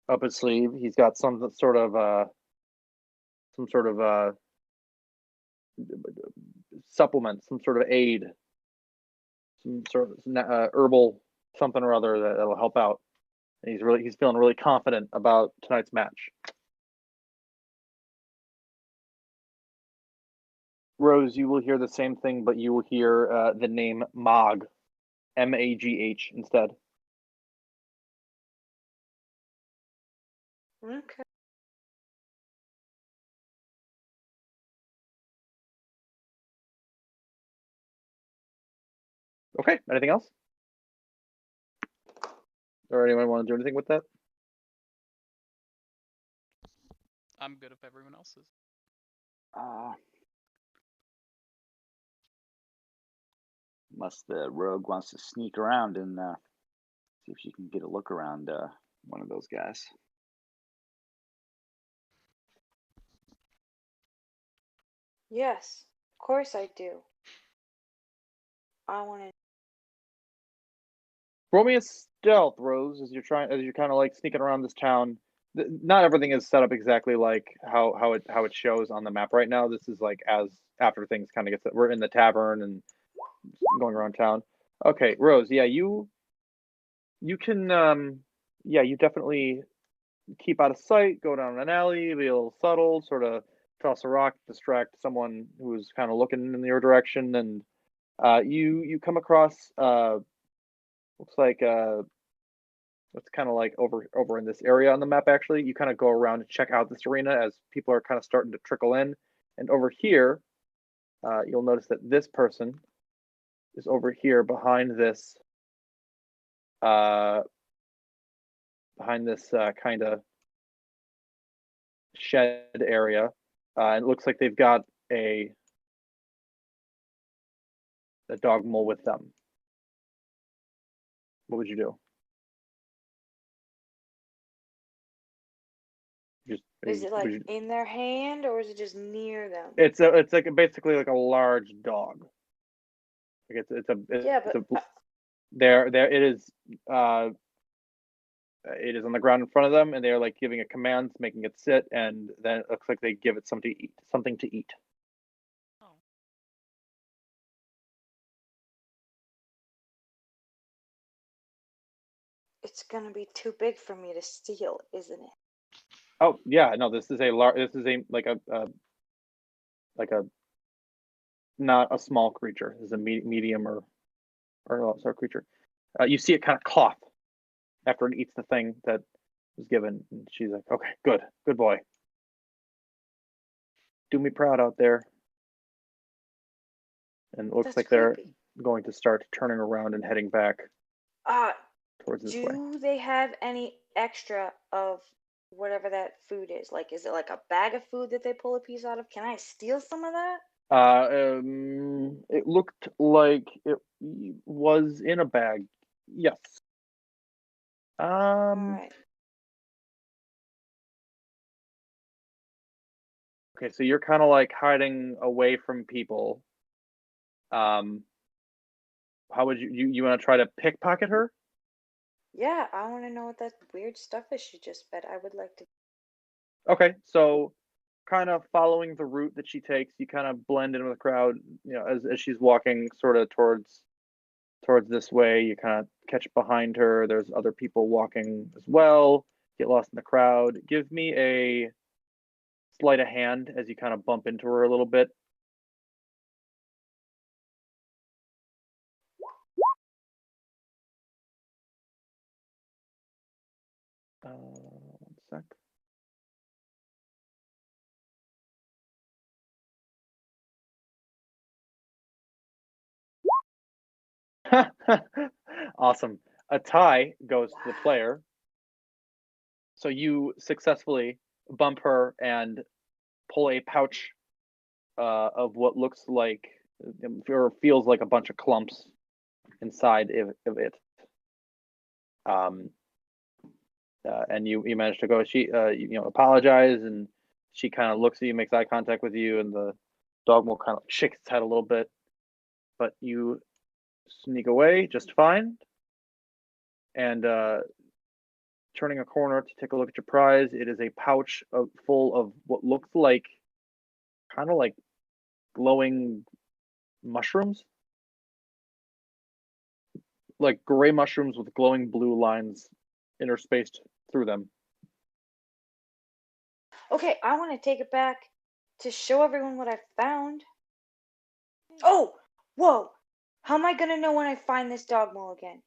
up his sleeve. He's got some sort of supplement, some sort of aid, some sort of herbal something or other that'll help out. And he's feeling really confident about tonight's match. Rose, you will hear the same thing, but you will hear the name Mog, Magh instead. Okay. Okay. Anything else? Or anyone want to do anything with that? I'm good if everyone else is. Unless the rogue wants to sneak around and see if she can get a look around one of those guys. Yes, of course I do. I want to. Roll me a stealth, Rose, as you're kind of like sneaking around this town. Not everything is set up exactly like how it shows on the map right now. This is like as after things kind of get set. We're in the tavern and going around town. Okay, Rose, yeah, you can you definitely keep out of sight, go down an alley, be a little subtle, sort of toss a rock, distract someone who's kind of looking in your direction, and you come across looks like it's kind of like over in this area on the map. Actually, you kind of go around and check out this arena as people are kind of starting to trickle in. And over here, you'll notice that this person is over here behind this kind of shed area, and it looks like they've got a dog mole with them. What would you do? Is it like in their hand or is it just near them? It's like basically like a large dog. Like there it is. It is on the ground in front of them, and they're like giving it commands, making it sit, and then it looks like they give it something to eat. Something to eat. Oh. It's gonna be too big for me to steal, isn't it? Oh yeah, no. This is a large. This is a like a not a small creature. This is a medium or sorry creature. You see it kind of cough after it eats the thing that was given, and she's like, "Okay, good boy. Do me proud out there." And it looks That's like creepy. they're going to start turning around and heading back towards this way. Do they have any extra of whatever that food is? Like, is it like a bag of food that they pull a piece out of? Can I steal some of that? It looked like it was in a bag. Yes. All right. Okay, so you're kind of like hiding away from people. How would you want to try to pickpocket her? Yeah, I want to know what that weird stuff is she just fed. I would like to. Okay, so kind of following the route that she takes, you kind of blend in with the crowd, as she's walking sort of towards this way, you kind of catch behind her. There's other people walking as well. Get lost in the crowd. Give me a sleight of hand as you kind of bump into her a little bit. One sec. Awesome. A tie goes to the player. So you successfully bump her and pull a pouch of what looks like or feels like a bunch of clumps inside of it. And you manage to go. She apologize, and she kind of looks at you, makes eye contact with you, and the dog will kind of shake its head a little bit, but you sneak away just fine. And turning a corner to take a look at your prize, it is a pouch full of what looks like kind of like glowing mushrooms, like gray mushrooms with glowing blue lines interspaced through them. Okay, I want to take it back to show everyone what I found. Oh, whoa! How am I gonna know when I find this dog mole again?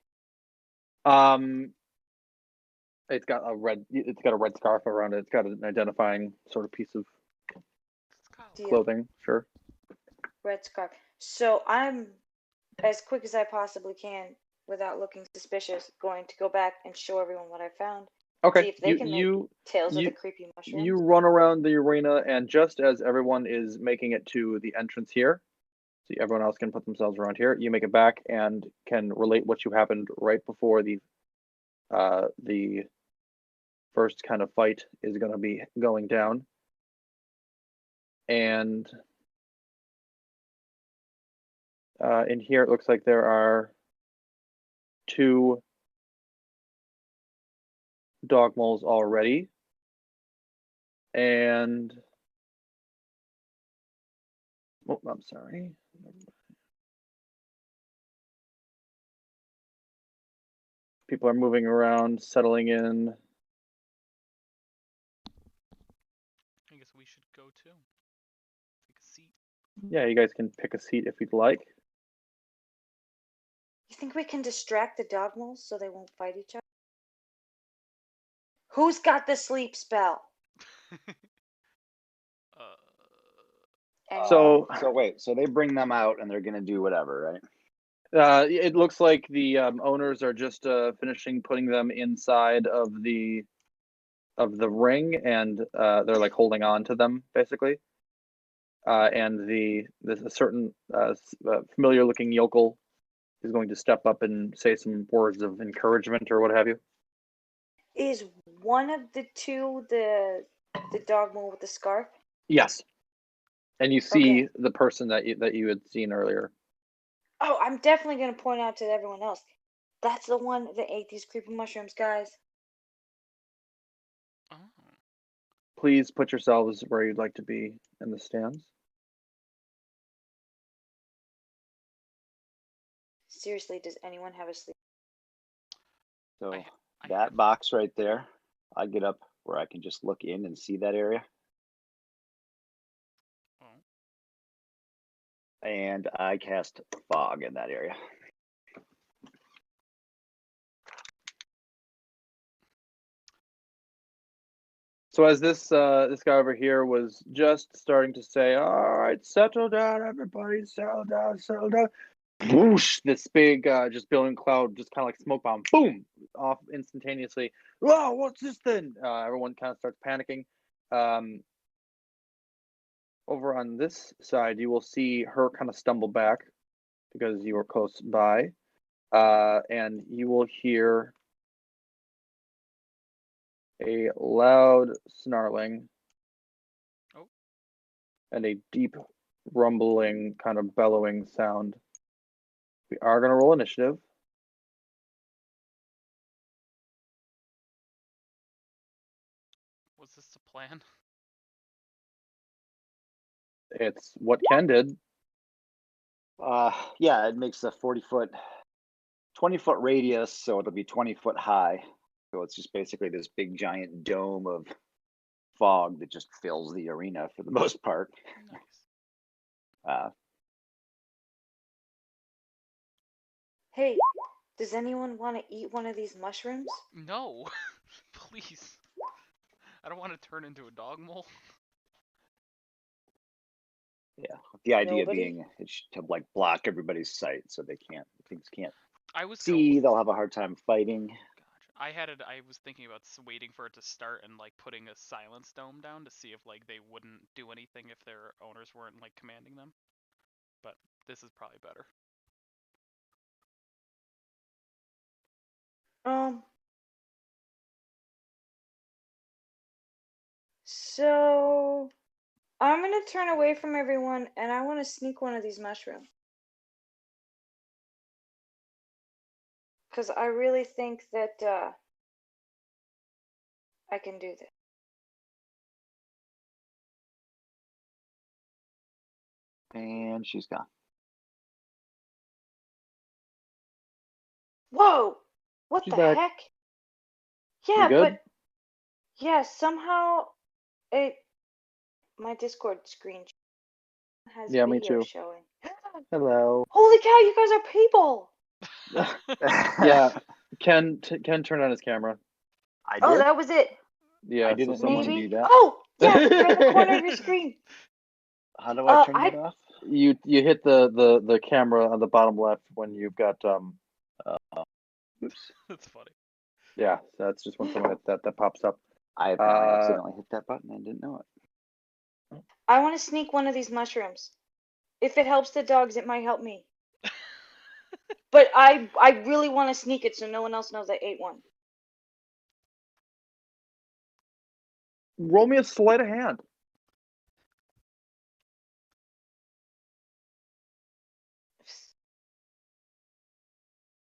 It's got a red scarf around it. It's got an identifying sort of piece of clothing. Sure. Red scarf. So I'm, as quick as I possibly can, without looking suspicious, going to go back and show everyone what I found. Okay. See if they can make tales of the creepy mushrooms. You run around the arena, and just as everyone is making it to the entrance here, so everyone else can put themselves around here, you make it back and can relate what you happened right before the first kind of fight is going to be going down. And in here, it looks like there are 2 dog moles already. And oh, I'm sorry. People are moving around, settling in. I guess we should go too. Take a seat. Yeah, you guys can pick a seat if you'd like. You think we can distract the dog moles so they won't fight each other? Who's got the sleep spell? So- So wait, so they bring them out and they're gonna do whatever, right? It looks like the owners are just finishing putting them inside of the ring, and they're like holding on to them basically. And there's a certain familiar looking yokel is going to step up and say some words of encouragement or what have you. Is one of the two the dog mole with the scarf? Yes, and you see Okay. the person that you had seen earlier. Oh, I'm definitely gonna point out to everyone else. That's the one that ate these creepy mushrooms, guys. Oh. Please put yourselves where you'd like to be in the stands. Seriously, does anyone have a sleep? So I that have. box right there, I get up where I can just look in and see that area, Oh. and I cast fog in that area. So as this guy over here was just starting to say, "All right, settle down, everybody, settle down, settle down." Whoosh! This big, just billowing cloud, just kind of like smoke bomb, boom, off instantaneously. Whoa! What's this thing? Everyone kind of starts panicking. Over on this side, you will see her kind of stumble back because you were close by, and you will hear a loud snarling Oh. and a deep rumbling, kind of bellowing sound. We are going to roll initiative. Was this the plan? It's what Ken did. Yeah, it makes a 40-foot, 20-foot radius, so it'll be 20-foot high. So it's just basically this big giant dome of fog that just fills the arena for the most part. Nice. Hey, does anyone want to eat one of these mushrooms? No, please. I don't want to turn into a dog mole. Yeah, the idea Nobody? being it's to like block everybody's sight so things can't I was see. going. They'll have a hard time fighting. Gotcha. I had it. I was thinking about waiting for it to start and like putting a silence dome down to see if like they wouldn't do anything if their owners weren't like commanding them. But this is probably better. So I'm gonna turn away from everyone and I want to sneak one of these mushrooms. Because I really think that I can do this. And she's gone. Whoa! What She's the back. heck? You Yeah, good? but yeah, somehow it my Discord screen has Yeah, me video too. showing. Hello. Holy cow, you guys are people! Yeah, Ken turned on his camera. I Oh, did. that was it. Yeah, I so didn't mean to Maybe. do that. Oh, yeah, you're in the corner of your screen. How do I turn I that off? you hit the camera on the bottom left when you've got Oops. That's funny. yeah, that's just when something that pops up. I apparently accidentally hit that button and didn't know it. I want to sneak one of these mushrooms. If it helps the dogs, it might help me. But I really want to sneak it so no one else knows I ate one. Roll me a sleight of hand.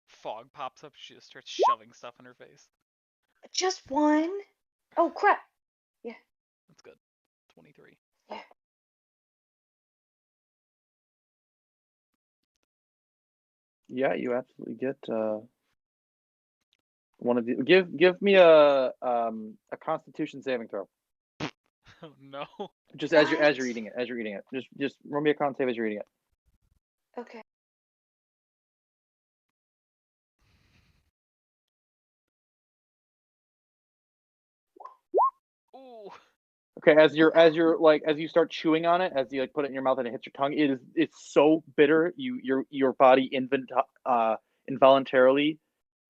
Fog pops up. She just starts shoving stuff in her face. Just one? Oh crap. That's good. 23. Yeah. Yeah, you absolutely get one of the give me a Constitution saving throw. Oh no. Just as you're What? eating it. Just roll me a con save as you're eating it. Okay. Ooh. Okay, as you start chewing on it, as you like put it in your mouth and it hits your tongue, it's so bitter. Your body involuntarily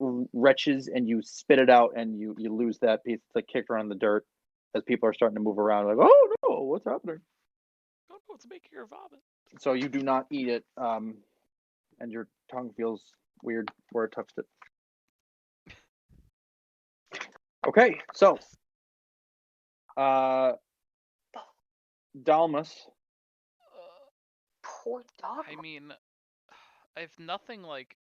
retches and you spit it out and you lose that piece. It's like kicked around the dirt as people are starting to move around. Like, oh no, what's happening? Oh no, it's making her vomit. So you do not eat it, and your tongue feels weird where it touched it. Okay, so Dalmas. Poor dog. I mean, I have nothing like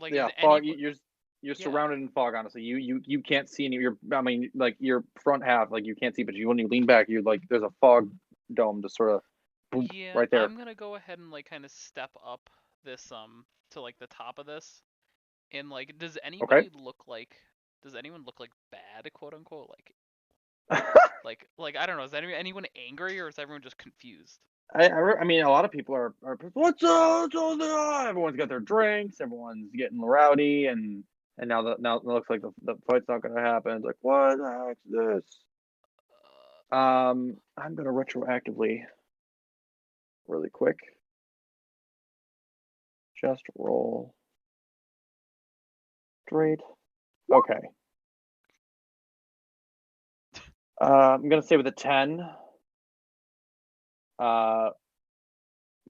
Yeah, in fog. any. You're Yeah. surrounded in fog. Honestly, you can't see any. I mean, like your front half, like you can't see, but when you lean back, you're like there's a fog dome just sort of boom, Yeah, right there. I'm gonna go ahead and like kind of step up this to like the top of this, and like, does Okay. anyone look like bad, quote unquote, like I don't know, is anyone angry or is everyone just confused? I mean, a lot of people are what's up? Everyone's got their drinks. Everyone's getting rowdy, and now it looks like the fight's not gonna happen. It's like, what the heck's this? I'm gonna retroactively, really quick, just roll straight. Okay. I'm gonna say with a 10.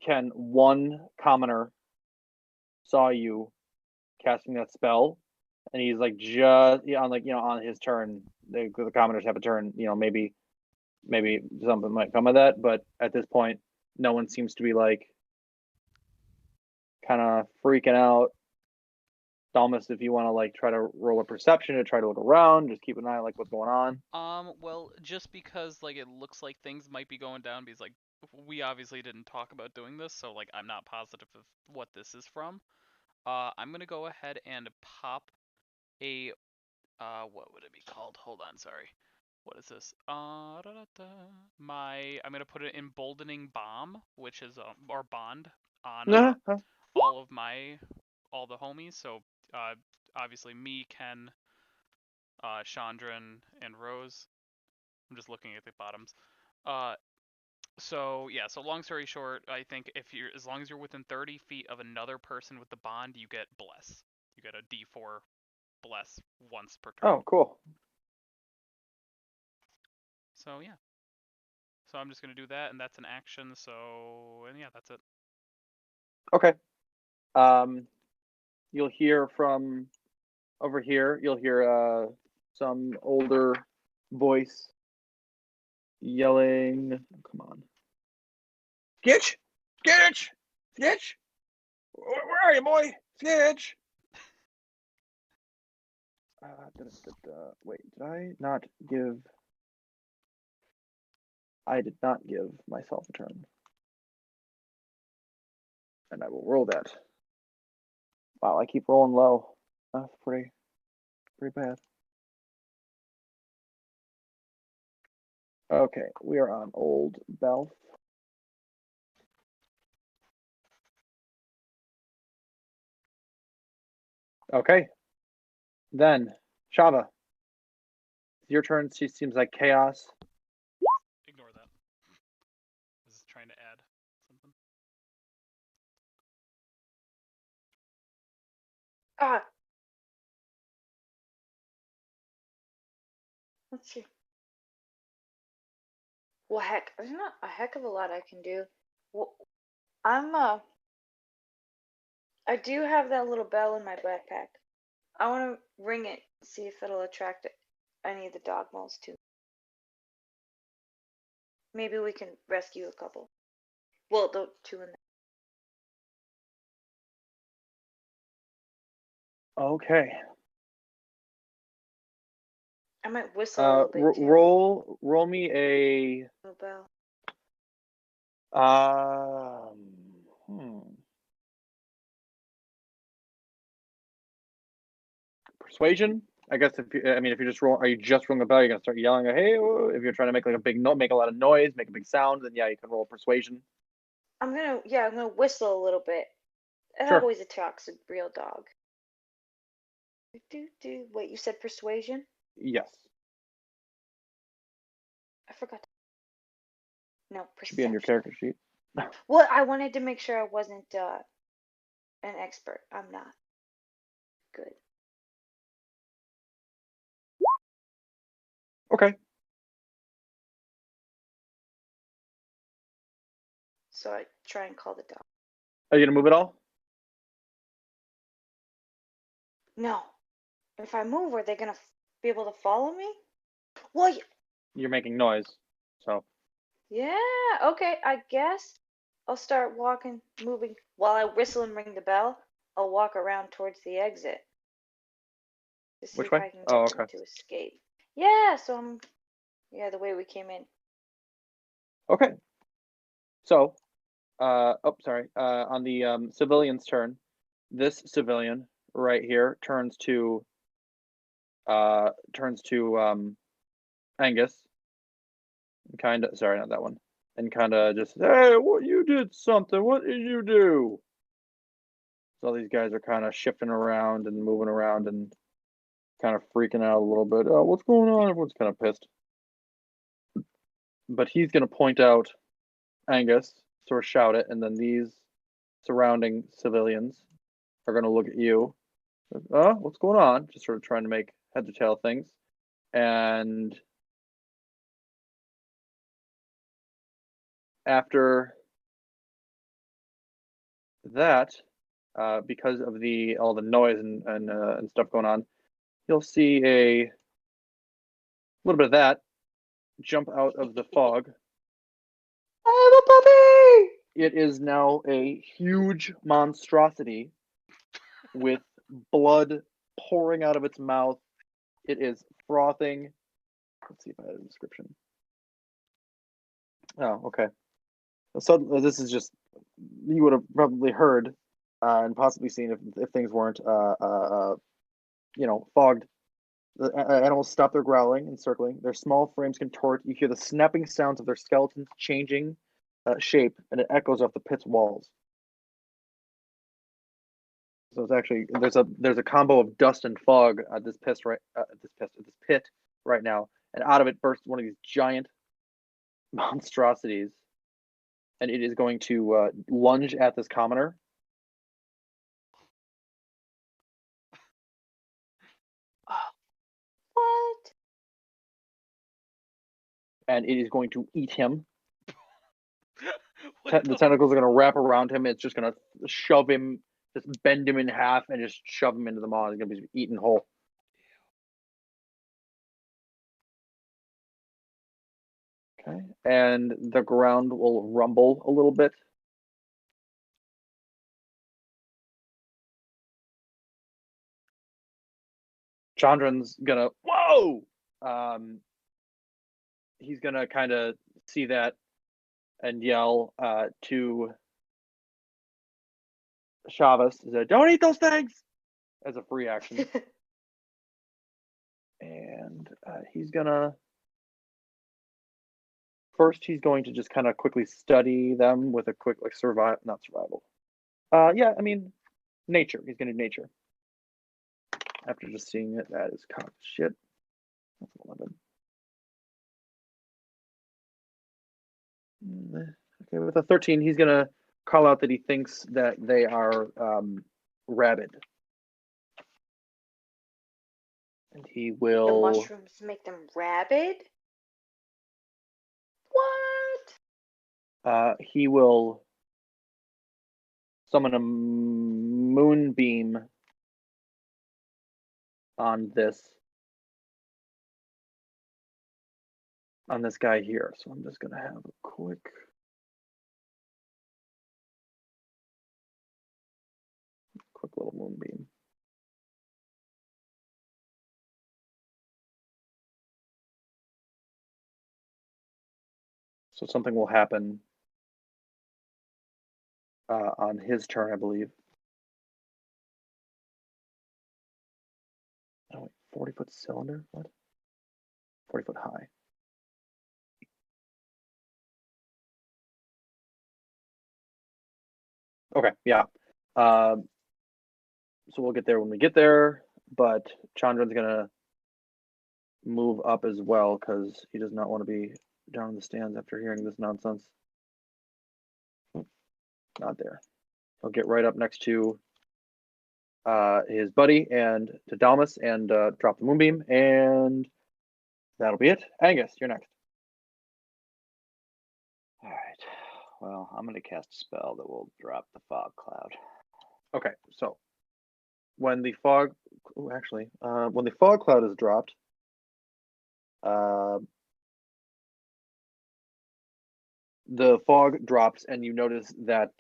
Ken, one commoner saw you casting that spell, and he's like just on his turn. The commoners have a turn. Maybe something might come of that, but at this point, no one seems to be like kind of freaking out. Dalmas, if you want to like try to roll a perception to try to look around, just keep an eye on like what's going on. Well, just because like it looks like things might be going down because like we obviously didn't talk about doing this, so like I'm not positive of what this is from. I'm gonna go ahead and pop a what would it be called? Hold on, sorry. What is this? I'm gonna put an emboldening bomb, which is or bond on all of all the homies. So obviously me, Ken, Chandra, and Rose. I'm just looking at the bottoms. So yeah. So long story short, I think as long as you're within 30 feet of another person with the bond, you get bless. You get a D4 bless once per turn. Oh, cool. So yeah. So I'm just gonna do that, and that's an action. So and yeah, that's it. Okay. You'll hear from over here. You'll hear some older voice yelling. Come on, Skitch, Skitch, Skitch. Where are you, boy? Skitch. Wait, did I not give? I did not give myself a turn. And I will roll that. Wow, I keep rolling low. That's pretty bad. Okay, we are on Old Belf. Okay. Then, Shava, your turn. She seems like chaos. Ignore that. This is trying to add something. Ah. Let's see. Well, heck, there's not a heck of a lot I can do. Well, I do have that little bell in my backpack. I want to ring it, see if it'll attract any of the dog moles too. Maybe we can rescue a couple. Well, the two in there. Okay. I might whistle a little bit too. Roll me a Little bell. Persuasion. I guess if you're just are you just rolling the bell? You're gonna start yelling, "Hey!" If you're trying to make like a big note, make a lot of noise, make a big sound, then yeah, you can roll persuasion. I'm gonna whistle a little bit. That Sure. always attracts a real dog. Wait, you said persuasion? Yes. forgot. No, Should be on your perception. character sheet. Well, I wanted to make sure I wasn't an expert. I'm not. Good. Okay. So I try and call the dog. Are you gonna move at all? No. If I move, are they gonna be able to follow me? Well, You're making noise, so yeah. Okay, I guess I'll start walking, moving. While I whistle and ring the bell, I'll walk around towards the exit to see which if way? I can Oh, get them okay. to escape. Yeah, so yeah, the way we came in. Okay. So, sorry. On the civilian's turn, this civilian right here turns to Angus, kind of. Sorry, not that one. And kind of just, hey, what you did something? What did you do? So all these guys are kind of shifting around and moving around and kind of freaking out a little bit. Oh, what's going on? Everyone's kind of pissed. But he's going to point out Angus, sort of shout it, and then these surrounding civilians are going to look at you. What's going on? Just sort of trying to make head to tail things. And after that, because of all the noise and stuff going on, you'll see a little bit of that jump out of the fog. I have a puppy! It is now a huge monstrosity with blood pouring out of its mouth. It is frothing. Let's see if I have a description. Oh, okay. So this is just, you would have probably heard and possibly seen if things weren't fogged. The animals stop their growling and circling. Their small frames contort. You hear the snapping sounds of their skeletons changing shape, and it echoes off the pit's walls. So it's actually there's a combo of dust and fog at this pit right now, and out of it bursts one of these giant monstrosities, and it is going to lunge at this commoner. What? And it is going to eat him. What The tentacles are going to wrap around him. It's just going to shove him, just bend him in half, and just shove him into the maw. He's going to be eaten whole. Okay, and the ground will rumble a little bit. Chandran's gonna, whoa! He's gonna kind of see that and yell to Chavez, "Don't eat those things!" as a free action. And he's going to just kind of quickly study them with a quick, like, not survival. Yeah, I mean, nature. He's going to do nature. After just seeing it, that is kind of shit. That's 11. Okay, with a 13, he's going to call out that he thinks that they are rabid. And he The will. mushrooms make them rabid? What? He will summon a moonbeam on this guy here. So I'm just gonna have a quick little moonbeam. So something will happen on his turn, I believe. Oh, wait, 40-foot cylinder? What? 40-foot high. Okay, yeah. So we'll get there when we get there, but Chandran's gonna move up as well because he does not want to be down in the stands after hearing this nonsense. Not there. He'll get right up next to his buddy and to Dalmas and drop the moonbeam, and that'll be it. Angus, you're next. All right. Well, I'm going to cast a spell that will drop the fog cloud. Okay, so when the fog, when the fog cloud is dropped, the fog drops, and you notice that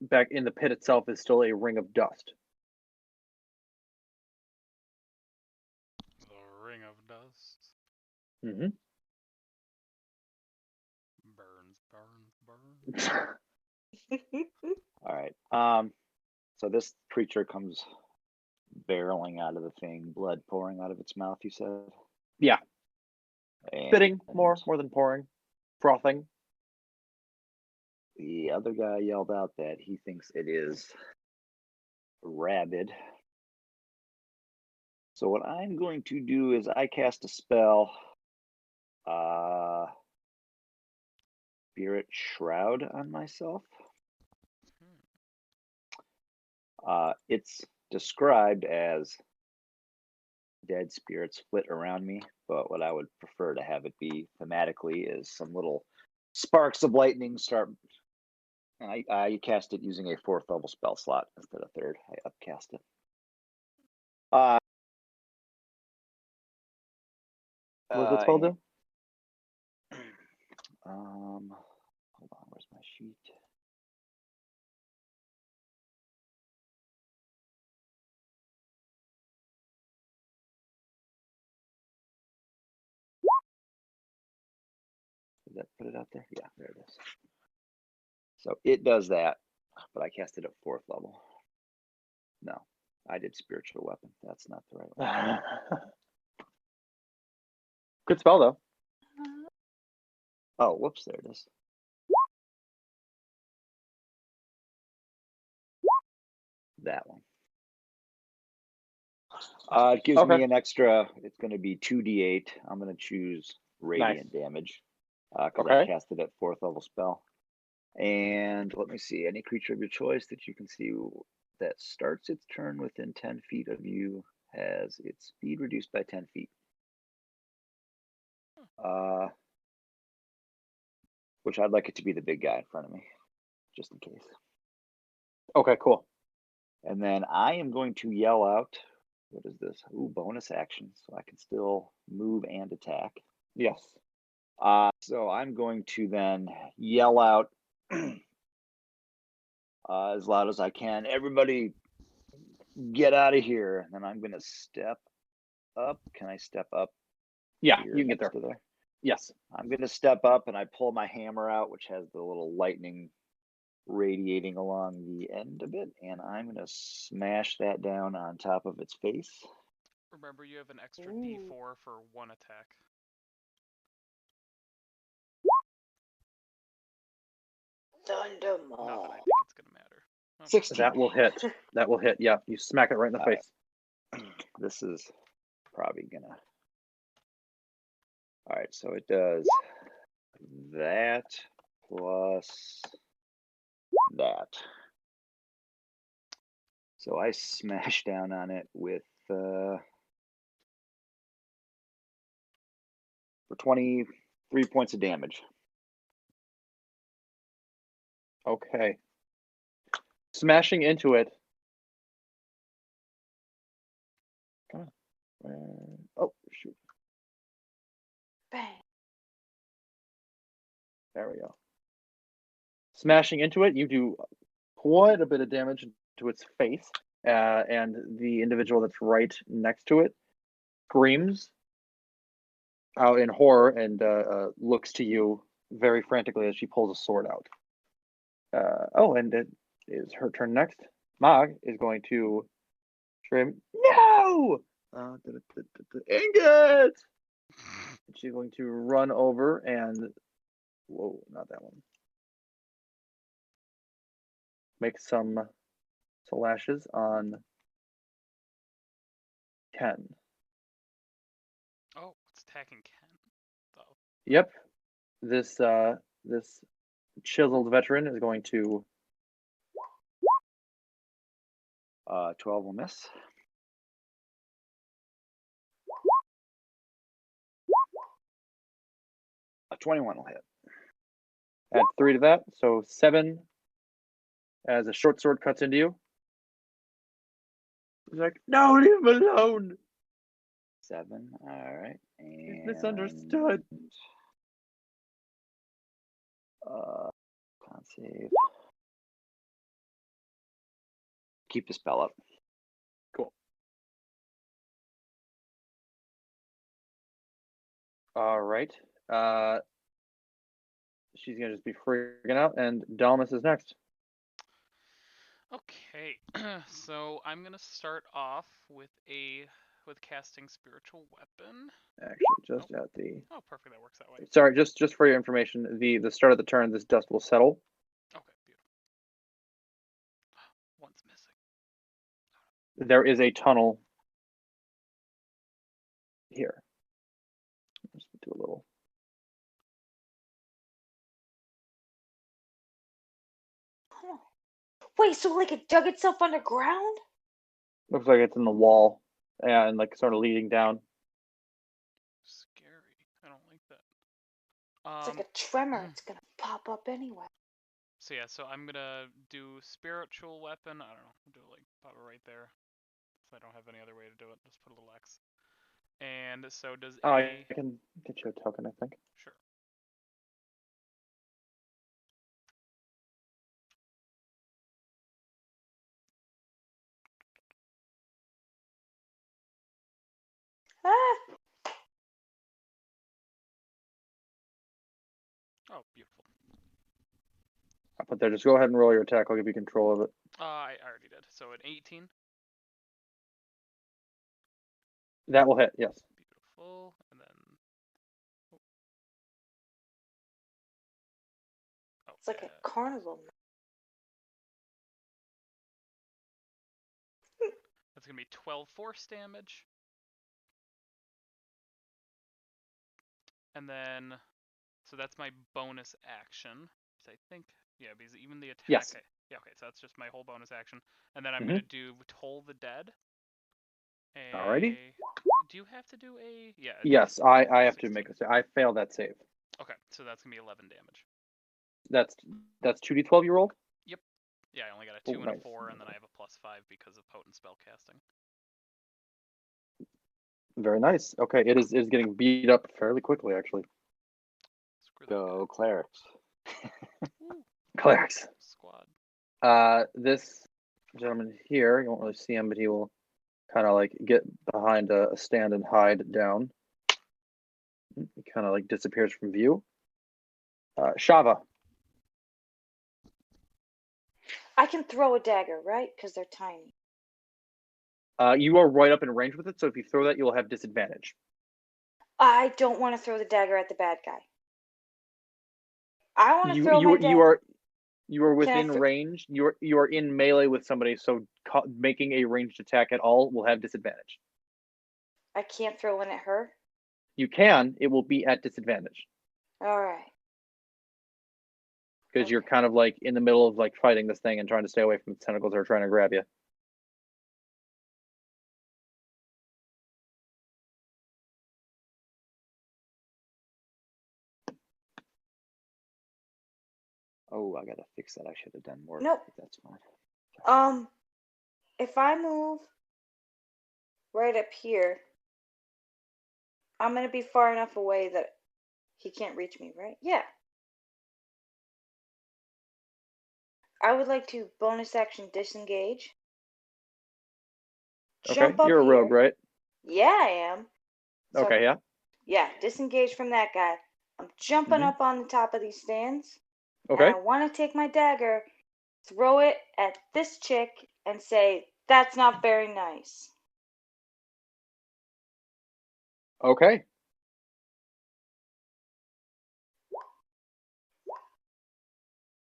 back in the pit itself is still a ring of dust. The ring of dust. Mm-hmm. Burns, burns, burns. All right. So this creature comes barreling out of the thing, blood pouring out of its mouth, you said? Yeah. And Spitting more than pouring, frothing. the other guy yelled out that he thinks it is rabid. So what I'm going to do is I cast a spell, Spirit Shroud on myself. It's described as dead spirits flit around me, but what I would prefer to have it be thematically is some little sparks of lightning start. I cast it using a 4th level spell slot instead of 3rd. I upcast it. What does the spell do? Hold on, where's my sheet? Did that put it out there? Yeah, there it is. So it does that, but I cast it at 4th level. No, I did spiritual weapon. That's not the right one. Good spell, though. Oh, whoops, there it is. That one. It gives me an extra, it's going to be 2d8. I'm going to choose radiant damage because I cast it at 4th level spell. And let me see, any creature of your choice that you can see that starts its turn within 10 feet of you has its speed reduced by 10 feet. Which I'd like it to be the big guy in front of me, just in case. Okay, cool. And then I am going to yell out, what is this? Ooh, bonus action, so I can still move and attack. Yes. So I'm going to then yell out as loud as I can, everybody get out of here. And then I'm going to step up. Can I step up? Yeah, you can get there. There? Yes. I'm going to step up and I pull my hammer out, which has the little lightning radiating along the end of it. And I'm going to smash that down on top of its face. Remember, you have an extra D4 for one attack. Thundermaw. Not that I think it's gonna matter. Oh. 16. That will hit. That will hit. Yeah, you smack it right in the face. Right. This is probably gonna. All right, so it does that plus that. So I smash down on it with for 23 points of damage. Okay. Smashing into it. Come on. Oh, shoot. Bang. There we go. Smashing into it, you do quite a bit of damage to its face, and the individual that's right next to it screams out in horror and looks to you very frantically as she pulls a sword out. And it is her turn next. Mog is going to scream, "No! Ingot!" And she's going to run over and, whoa, not that one. Make some slashes on Ken. Oh, it's attacking Ken, though. Yep. This this chiseled veteran is going to 12 will miss. A 21 will hit. add 3 to that, so 7 as a short sword cuts into you. He's like, no, leave him alone. 7. All right. He's And misunderstood. Con save. Keep the spell up. Cool. All right. She's gonna just be freaking out, and Dalmas is next. Okay, so I'm gonna start off with casting spiritual weapon. Actually, just at the. Oh, perfect. That works that way. Sorry, just for your information, the start of the turn, this dust will settle. Okay, beautiful. One's missing. There is a tunnel here. Let's do a little. Wait, so like it dug itself underground? Looks like it's in the wall and like sort of leading down. Scary. I don't like that. It's like a tremor. It's gonna pop up anyway. So yeah, so I'm gonna do spiritual weapon. I don't know. Do like pop it right there. So I don't have any other way to do it. Just put a little X. And so does Oh, a I can get you a token, I think. sure. Ah! Oh, beautiful. I'll put there. Just go ahead and roll your attack. I'll give you control of it. I already did. So an 18. That will hit. Yes. Beautiful. And then. Oh, It's like a carnival. That's gonna be 12 force damage. And then, so that's my bonus action. So I think, yeah, because even the attack. Yes. Yeah, okay, so that's just my whole bonus action. And then I'm gonna do Toll the Dead. Alrighty. Do you have to do a? Yeah. Yes, I have 16. to make a save. I failed that save. Okay, so that's gonna be 11 damage. That's 2d12 you rolled? Yep. Yeah, I only got a 2 and nice. a 4, and then I have a +5 because of potent spell casting. Very nice. Okay, it is getting beat up fairly quickly, actually. Screw that Go guy. clerics. Woo. Clerics. Squad. This gentleman here, you won't really see him, but he will kind of like get behind a stand and hide down. He kind of like disappears from view. Shava. I can throw a dagger, right? Because they're tiny. You are right up in range with it, so if you throw that, you'll have disadvantage. I don't want to throw the dagger at the bad guy. I want to You throw my dagger. You are within Can I range. You are in melee with somebody, so making a ranged attack at all will have disadvantage. I can't throw one at her. You can. It will be at disadvantage All right. because you're kind of like in the middle of like fighting this thing and trying to stay away from the tentacles that are trying to grab you. Oh, I gotta fix that. I should have done more. Nope. That's fine. If I move right up here, I'm gonna be far enough away that he can't reach me, right? Yeah. I would like to bonus action disengage. Jump Okay, up you're a rogue, here. right? Yeah, I am. So Okay, yeah. Yeah, disengage from that guy. I'm jumping up on the top of these stands. Okay. And I want to take my dagger, throw it at this chick, and say, "That's not very nice." Okay.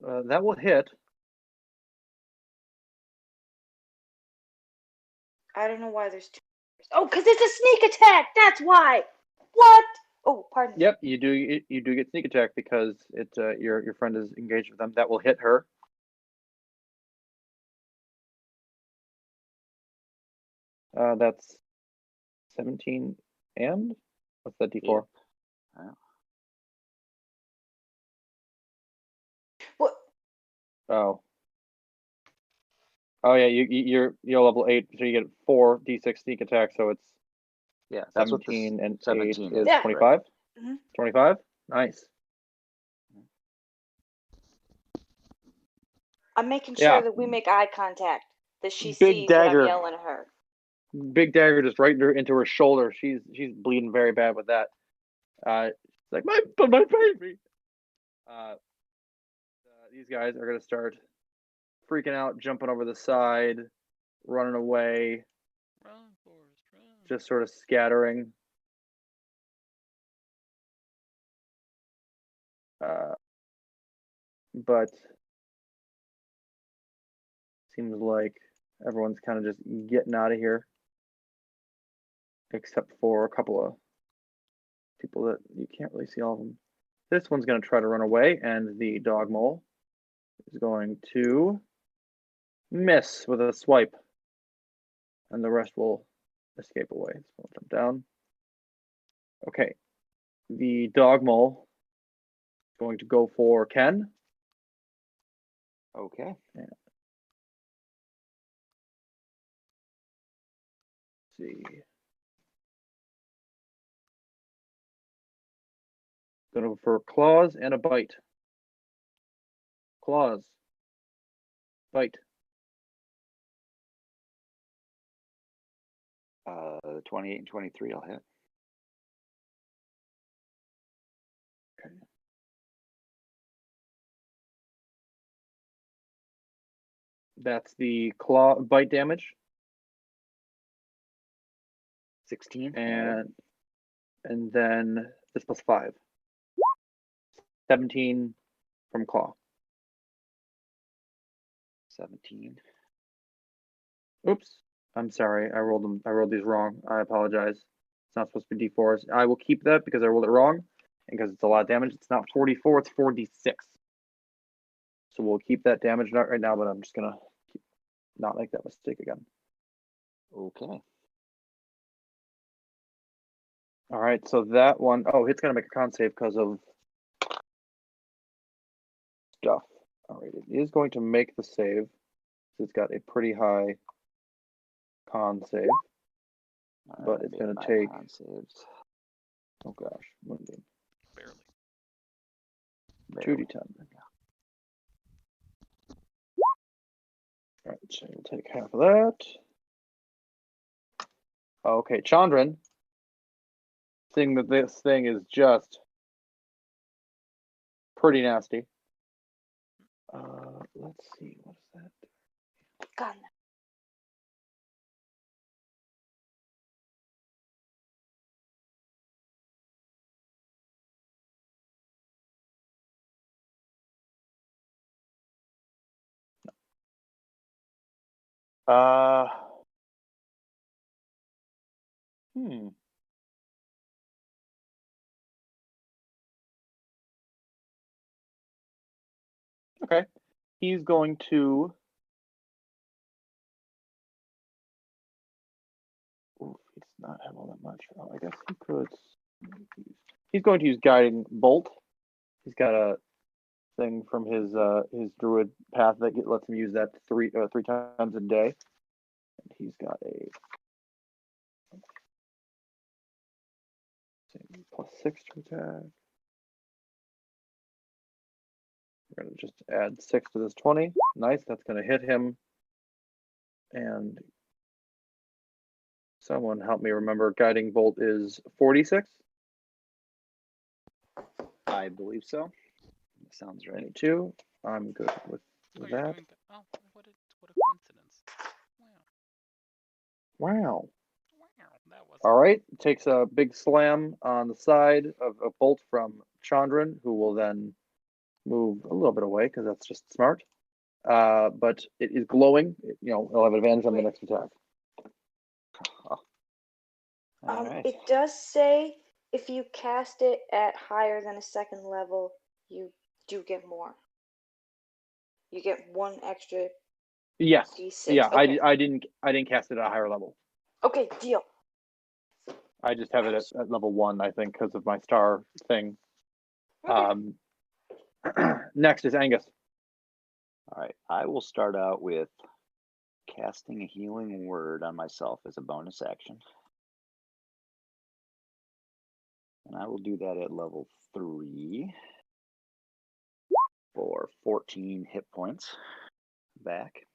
That will hit. I don't know why there's two. Oh, because it's a sneak attack! That's why! What? Oh, pardon me. Yep, you do get sneak attack because it your friend is engaged with them. That will hit her. That's 17 and what's that D4? Yeah. What? Oh. Oh yeah, you're level 8, so you get 4d6 sneak attack, so it's Yeah, that's what 17 and 17 8 is Yeah. 25. Mhm. 25? Nice. I'm making Yeah. sure that we make eye contact, that she Big sees that I'm dagger. yelling at her. Big dagger just right into her shoulder. She's bleeding very bad with that. She's like my baby. These guys are gonna start freaking out, jumping over the side, running away, Run, Forrest, run. just sort of scattering. But seems like everyone's kind of just getting out of here, except for a couple of people that you can't really see all of them. This one's going to try to run away, and the dog mole is going to miss with a swipe, and the rest will escape away. So we'll jump down. Okay, the dog mole is going to go for Ken. Okay. Yeah. Let's see. Gonna go for claws and a bite. Claws. Bite. 28 and 23 I'll hit. Okay. That's the claw bite damage. 16. And then this plus 5. 17 from claw. 17. Oops. I'm sorry. I rolled these wrong. I apologize. It's not supposed to be D4s. I will keep that because I rolled it wrong. And because it's a lot of damage. It's not 44, it's 4d6. So we'll keep that damage not right now, but I'm just gonna not make that mistake again. Okay. All right, so that one, oh, it's gonna make a con save because of stuff. All right, it is going to make the save. It's got a pretty high con save, but it's gonna take. Saves. Oh gosh, what is it? Barely. 2d10. All right, so we'll take half of that. Okay, Chandran, seeing that this thing is just pretty nasty. Let's see, what is that? God. Uh, hmm. Okay, he's going to. Oof, he does not have all that much. Oh, I guess he could. He's going to use guiding bolt. He's got a thing from his druid path that lets him use that three times a day. And he's got a +6 to attack. We're gonna just add 6 to this 20. Nice, that's gonna hit him. And someone help me remember, guiding bolt is 46. I believe so. Sounds right. 22. I'm good with Oh, you're that. doing that. Oh, what a coincidence. Wow. Wow. Wow. That was. All right. Takes a big slam on the side of a bolt from Chandran, who will then move a little bit away because that's just smart. But it is glowing. It'll have advantage on the next attack. All right. It does say If you cast it at higher than a second level, you do get more. You get one extra Yes. d6. Yeah. Okay. I didn't cast it at a higher level. Okay, deal. I just have it at level 1, I think, because of my star thing. Okay. Next is Angus. All right, I will start out with casting a healing word on myself as a bonus action. And I will do that at level 3 for 14 hit points back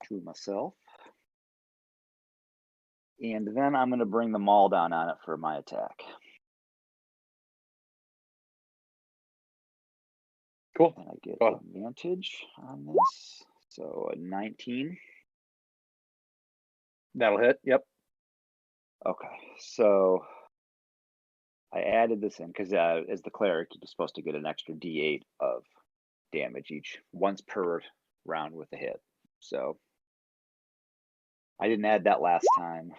to myself. And then I'm going to bring the maul down on it for my attack. Cool. And I get Go ahead. advantage on this. So a 19. That'll hit. Yep. Okay, so I added this in because as the cleric, you're supposed to get an extra d8 of damage once per round with a hit. So I didn't add that last time.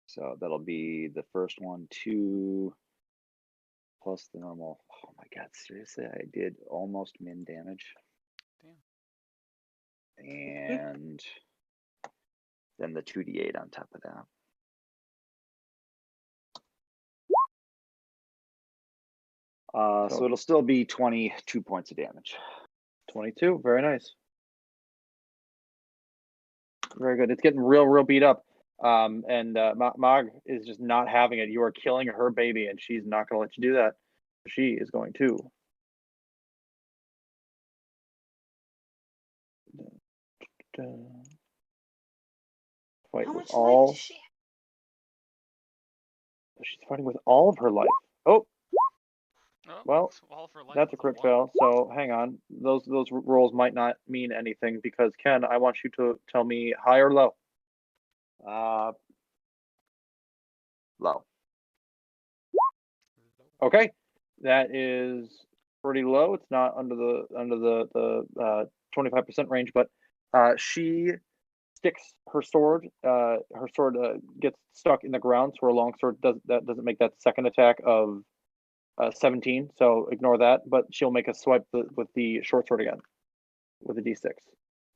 So that'll be the first one, 2 plus the normal. Oh my god, seriously, I did almost min damage. Damn. And then the 2d8 on top of that. So it'll still be 22 points of damage. 22. Very nice. Very good. It's getting real beat up. And Mog is just not having it. You are killing her baby, and she's not going to let you do that. She is going to. Fight How with much life all. does she have? She's fighting with all of her life. Oh, Oh, well, all for life that's a with crit one. fail. So hang on. Those rolls might not mean anything because Ken, I want you to tell me high or low. Low. Okay, that is pretty low. It's not under the 25% range, but she sticks her sword. Her sword gets stuck in the ground, so her long sword doesn't make that second attack of 17. So ignore that. But she'll make a swipe with the short sword again, with a d6,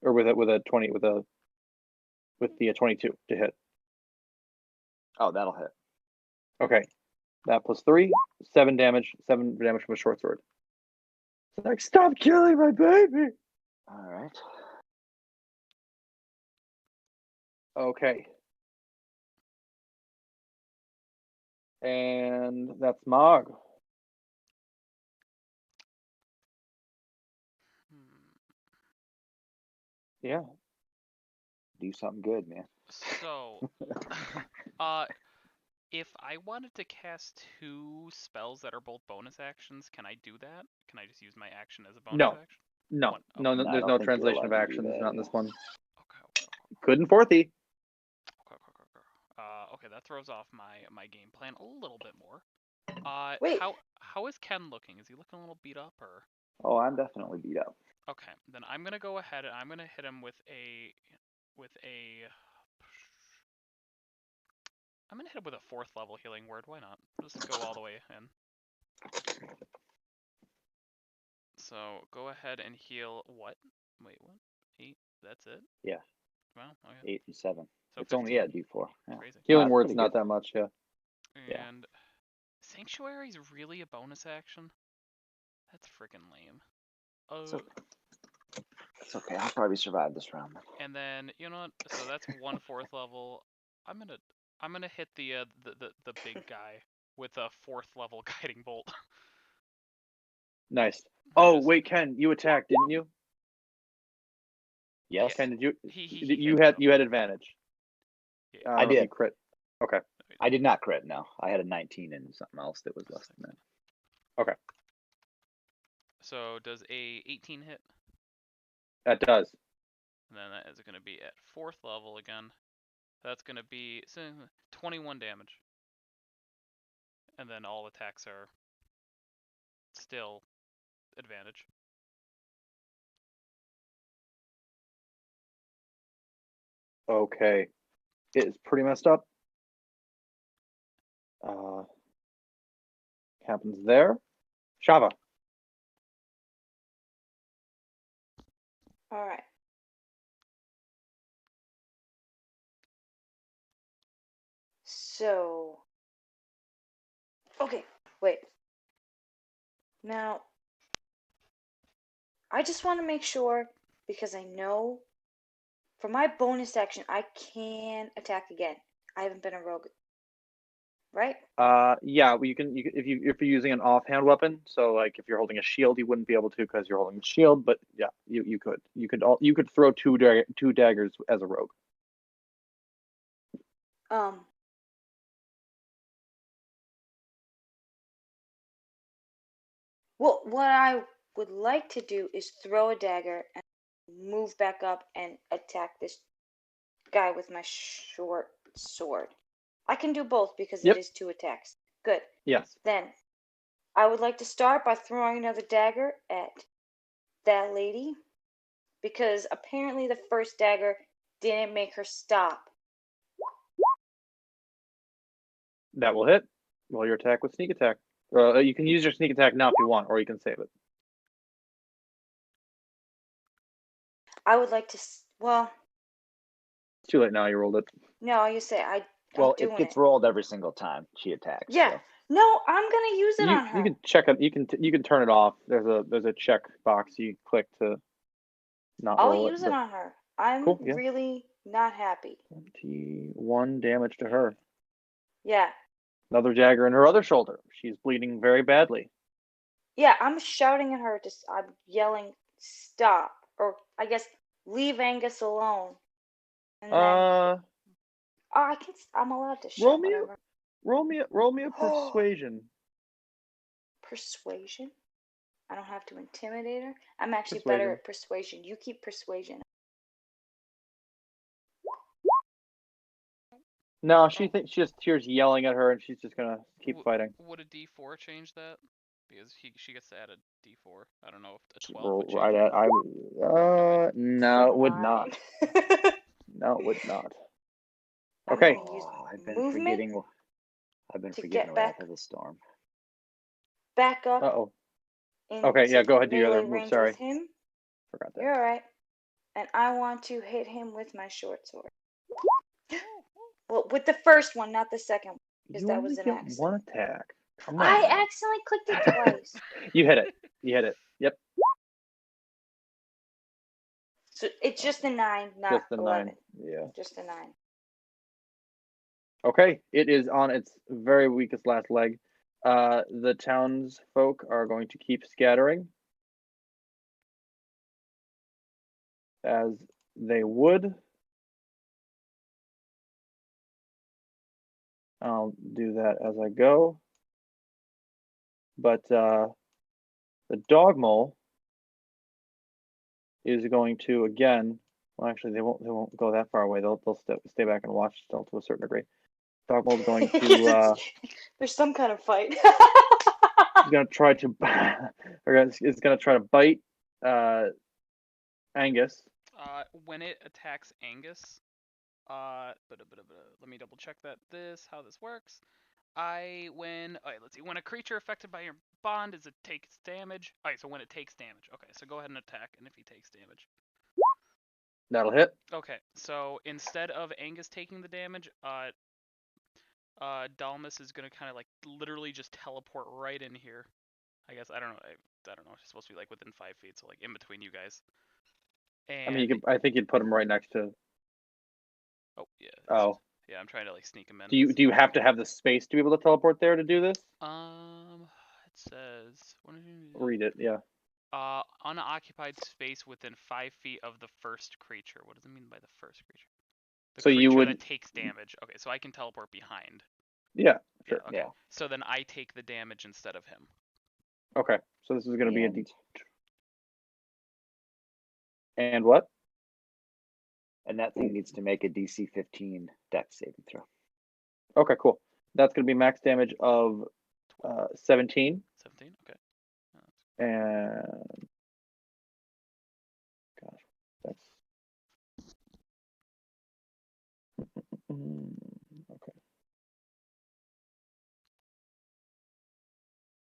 or with a 20 with the 22 to hit. Oh, that'll hit. Okay, that plus 3, 7 damage. 7 damage from a short sword. It's like, stop killing my baby. All right. Okay. And that's Mog. Yeah. Do something good, man. So, if I wanted to cast 2 spells that are both bonus actions, can I do that? Can I just use my action as a bonus No. action? No. One. No, Okay. no, I there's don't no think you're translation allowed of to do actions, that, not in yeah. this one. Okay. Good and fourthy. Okay, that throws off my game plan a little bit more. Wait. How is Ken looking? Is he looking a little beat up or? Oh, I'm definitely beat up. Okay, then I'm gonna go ahead and I'm gonna hit him with a. I'm gonna hit him with a 4th level healing word. Why not? Just go all the way in. So go ahead and heal what? Wait, what? 8? That's it? Yeah. Well, okay. 8 and 7. So It's 15. only D4. Yeah. Crazy. Healing That's word's pretty not good. that much, yeah. Yeah. And Sanctuary's really a bonus action? That's freaking lame. It's okay. I'll probably survive this round. And then you know what? So that's 1 4th level. I'm gonna hit the big guy with a 4th level guiding bolt. Nice. I'm Oh, just- wait, Ken, you attacked, didn't you? Yes. Ken, did you? He You hit, had advantage. Yeah. I don't I know if you did. crit. Okay. I did not crit, no. I had a 19 and something else that was less than that. Okay. So does a 18 hit? That does. And then that is going to be at 4th level again. That's going to be 21 damage. And then all attacks are still advantage. Okay. It is pretty messed up. Happens there. Shava. All right. So, okay, wait. Now, I just want to make sure because I know for my bonus action I can attack again. I haven't been a rogue, right? Yeah, if you're using an offhand weapon, so like if you're holding a shield, you wouldn't be able to because you're holding a shield. But yeah, you could throw two daggers as a rogue. Well, what I would like to do is throw a dagger and move back up and attack this guy with my short sword. I can do both because it Yep. is 2 attacks. Good. Yes. Then I would like to start by throwing another dagger at that lady because apparently the first dagger didn't make her stop. That will hit. Roll your attack with sneak attack. You can use your sneak attack now if you want, or you can save it. I would like to. Well, It's too late now. You rolled it. no, you say I'm Well, it doing gets it. rolled every single time she attacks. Yeah. So. No, I'm gonna use it on her. You can check it. You can turn it off. There's a check box you click to not I'll roll it. use it But on her. I'm cool. Yeah. really not happy. 21 damage to her. Yeah. Another dagger in her other shoulder. She's bleeding very badly. Yeah, I'm shouting at her. I'm yelling, "Stop!" Or I guess leave Angus alone. And then I'm allowed to roll shout me whatever. roll me a persuasion. Persuasion? I don't have to intimidate her. I'm actually better Persuasion. at persuasion. You keep persuasion. No, she just hears yelling at her, and she's just gonna keep fighting. Would a D4 change that? Because she gets to add a D4. I don't know if a 12 Roll would change right it. at no, it would not. 9. No, it would not. I'm Okay. gonna use I've been movement forgetting to Wrath get back of the Storm. up Uh-oh. into Okay, yeah, go ahead, do your melee other move. range Sorry. with him. Forgot that. You're alright. And I want to hit him with my short sword. Well, with the first one, not the second one, because You that only was an get accident. one attack. Come on, I man. accidentally clicked it twice. You hit it. Yep. So it's just a 9, not Just the 11. 9. Yeah. Just a 9. Okay, it is on its very weakest last leg. The townsfolk are going to keep scattering, as they would. I'll do that as I go. But the dog mole is going to again. Well, actually, they won't go that far away. They'll stay back and watch still to a certain degree. Dog mole is going to. There's some kind of fight. He's going to try to. It's going to try to bite Angus. When it attacks Angus, let me double check how this works. Alright, let's see. When a creature affected by your bond it takes damage. Alright, so when it takes damage. Okay, so go ahead and attack, and if he takes damage. That'll hit. Okay, so instead of Angus taking the damage, Dalmas is gonna kind of like literally just teleport right in here. I guess I don't know. I don't know. She's supposed to be like within 5 feet, so like in between you guys. And I mean, I think you'd put him right next to. oh yeah. Oh. Yeah, I'm trying to like sneak him in. Do you have to have the space to be able to teleport there to do this? It says. Read it. Yeah. Unoccupied space within 5 feet of the first creature. What does it mean by the first creature? The So creature you would. that takes damage. Okay, so I can teleport behind. Yeah. Sure. Yeah. Okay. Yeah. So then I take the damage instead of him. Okay. So this is going to be a D. And- And what? And that thing needs to make a DC 15 Dex saving throw. Okay, cool. That's going to be max damage of 17. 17. Okay. And gosh, that's okay.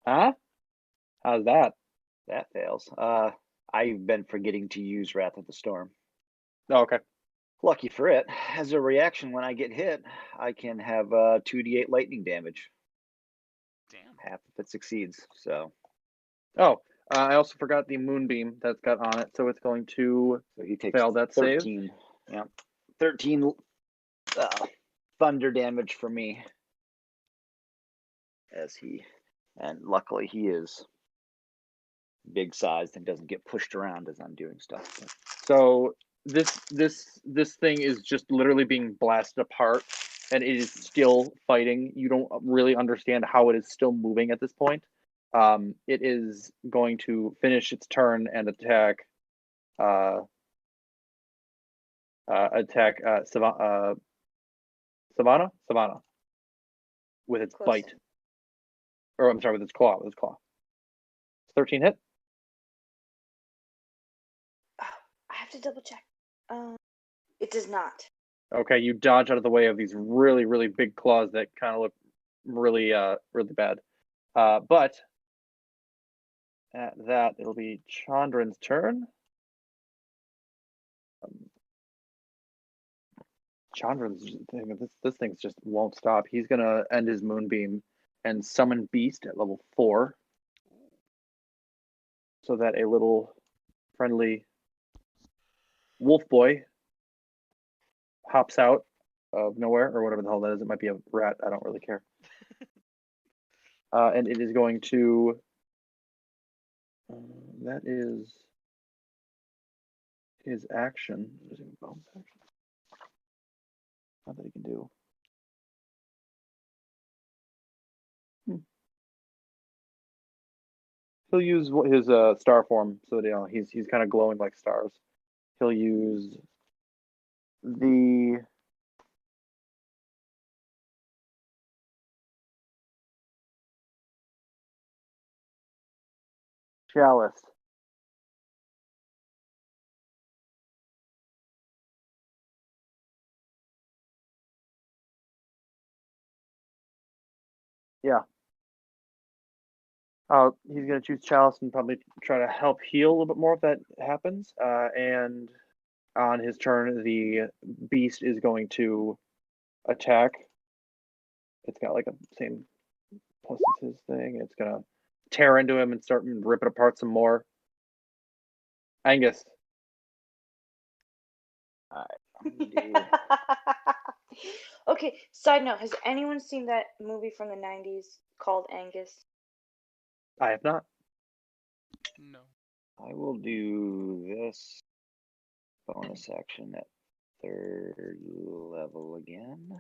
Huh? How's that? That fails. I've been forgetting to use Wrath of the Storm. Oh, okay. Lucky for it, as a reaction when I get hit, I can have 2d8 lightning damage. Damn. Half if it succeeds. So Oh, I also forgot the moonbeam that's got on it, so it's going to he takes fail that save. 13. Yeah, 13 thunder damage for me. And luckily he is big sized and doesn't get pushed around as I'm doing stuff. So this thing is just literally being blasted apart, and it is still fighting. You don't really understand how it is still moving at this point. It is going to finish its turn and attack. Savannah with its Close. bite, or I'm sorry, with its claw. 13 hit. Oh, I have to double check. It does not. Okay, you dodge out of the way of these really, really big claws that kind of look really, really bad. But at that, it'll be Chandran's turn. Chandran's thing. This thing just won't stop. He's gonna end his moonbeam and summon Beast at level 4, so that a little friendly wolf boy hops out of nowhere or whatever the hell that is. It might be a rat. I don't really care. And it is going to. That is his action. Is it a bonus action? Not that he can do. He'll use his star form, so that he's kind of glowing like stars. He'll use the chalice. Yeah. He's gonna choose chalice and probably try to help heal a little bit more if that happens. And on his turn, the beast is going to attack. It's got like a same plus his thing. It's gonna tear into him and start ripping apart some more. Angus. All right. Okay, side note, has anyone seen that movie from the 90s called Angus? I have not. No. I will do this bonus action at 3rd level again.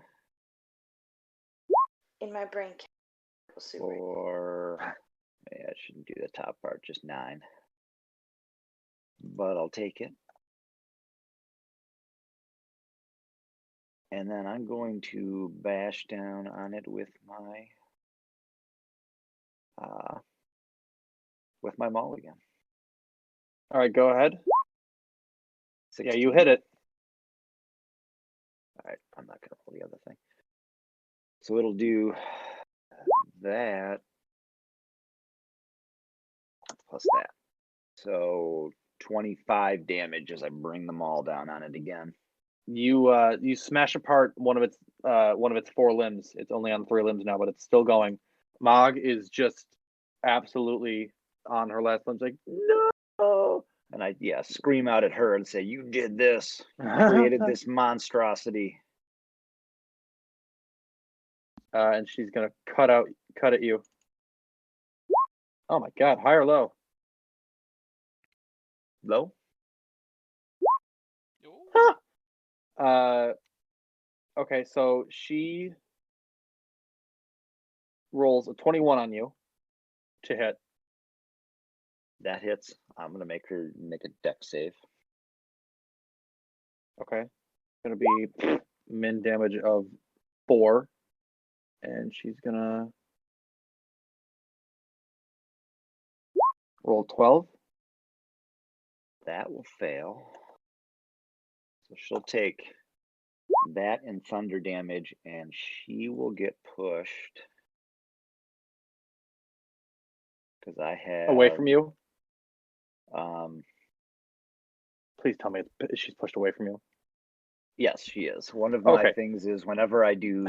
In my brain, super. Or maybe I shouldn't do the top part, just 9. But I'll take it. And then I'm going to bash down on it with my maul again. All right, go ahead. 16. Yeah, you hit it. All right, I'm not gonna roll the other thing. So it'll do that plus that. So 25 damage as I bring them all down on it again. You smash apart one of its 4 limbs. It's only on 3 limbs now, but it's still going. Mog is just absolutely on her last limbs, like no. And I scream out at her and say, "You did this, created this monstrosity." And she's gonna cut at you. Oh my god, high or low? Low. Ooh. Okay, so she rolls a 21 on you to hit. That hits. I'm gonna make her make a dex save. Okay, gonna be min damage of 4, and she's gonna roll 12. That will fail. So she'll take that and thunder damage, and she will get pushed because I have Away from you? Um, Please tell me she's pushed away from you. yes, she is. One of my Okay. things is whenever I do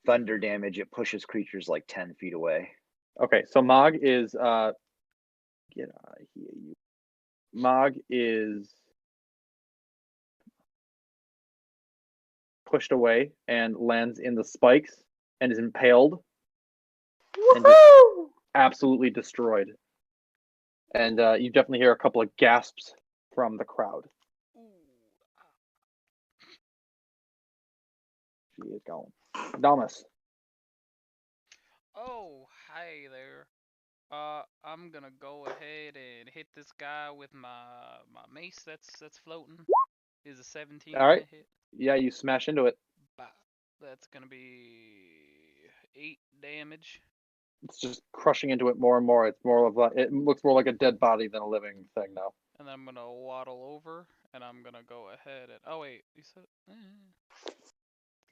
thunder damage, it pushes creatures like 10 feet away. Okay, so Mog is get out of here, you. Mog is pushed away and lands in the spikes and is impaled and just Woohoo! absolutely destroyed. And you definitely hear a couple of gasps from the crowd. She is gone. Damas. Oh, hi there. I'm gonna go ahead and hit this guy with my mace that's floating. Is a 17 All right. gonna hit? Yeah, you smash into it. Bah. That's gonna be 8 damage. It's just crushing into it more and more. It's more of it looks more like a dead body than a living thing now. And then I'm gonna waddle over and I'm gonna go ahead and oh wait, you said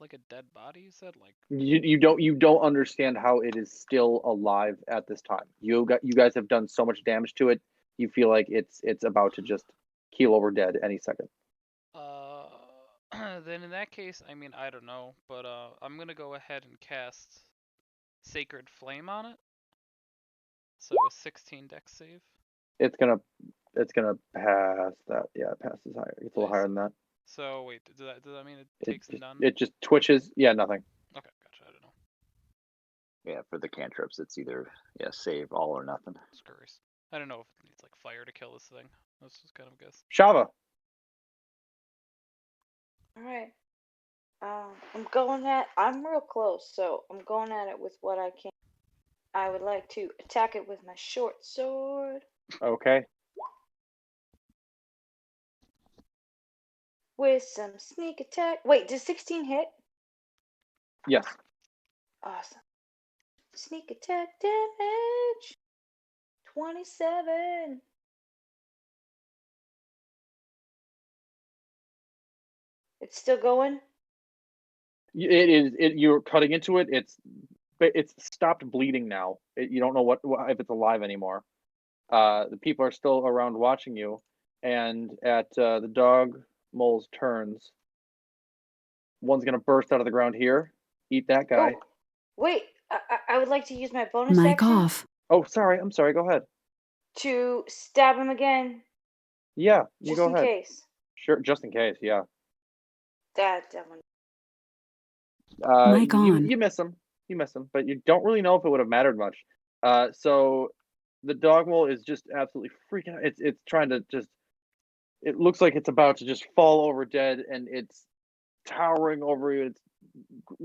like a dead body, you said? Like You don't understand how it is still alive at this time. You guys have done so much damage to it. You feel like it's about to just keel over dead any second. then in that case, I mean I don't know, but I'm gonna go ahead and cast Sacred Flame on it. So a 16 dex save. It's gonna pass that. Yeah, it passes higher. It's a little Nice. higher than that. So wait, does that mean it takes none? It just twitches. Yeah, nothing. Okay, gotcha. I don't know. Yeah, for the cantrips, it's either save all or nothing. Just curious. I don't know if it needs like fire to kill this thing. That's just kind of a guess. Shava. Alright. I'm real close, so I'm going at it with what I can. I would like to attack it with my short sword. Okay. With some sneak attack. Wait, does 16 hit? Yes. Awesome. Sneak attack damage. 27. It's still going? It is. You're cutting into it. It's stopped bleeding now. You don't know what if it's alive anymore. The people are still around watching you, and at the dog mole's turns, one's gonna burst out of the ground here. Eat that guy. Oh, wait. I would like to use my bonus Mic action off. Oh, sorry. I'm sorry. Go ahead. to stab him again, Yeah, you just go in ahead. case. Sure, just in case. Yeah. That one. Mic on. You miss him. You miss him, but you don't really know if it would have mattered much. So the dog mole is just absolutely freaking out. It's trying to just. It looks like it's about to just fall over dead, and it's towering over you. It's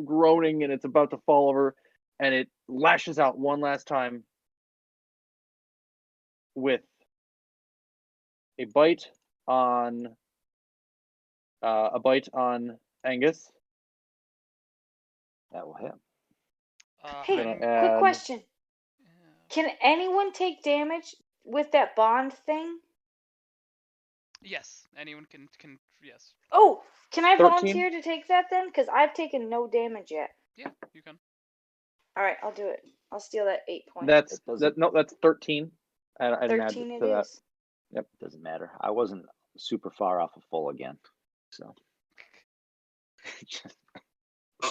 groaning, and it's about to fall over, and it lashes out one last time with a bite on Angus. That will hit. Hey, Gonna quick add. question. Yeah. Can anyone take damage with that bond thing? Yes, anyone can yes. Oh, can I 13? volunteer to take that then? Because I've taken no damage yet. Yeah, you can. Alright, I'll do it. I'll steal that 8 points. That's It doesn't. no, that's 13. I didn't add 13 it to that. is. Yep. Doesn't matter. I wasn't super far off of full again, so.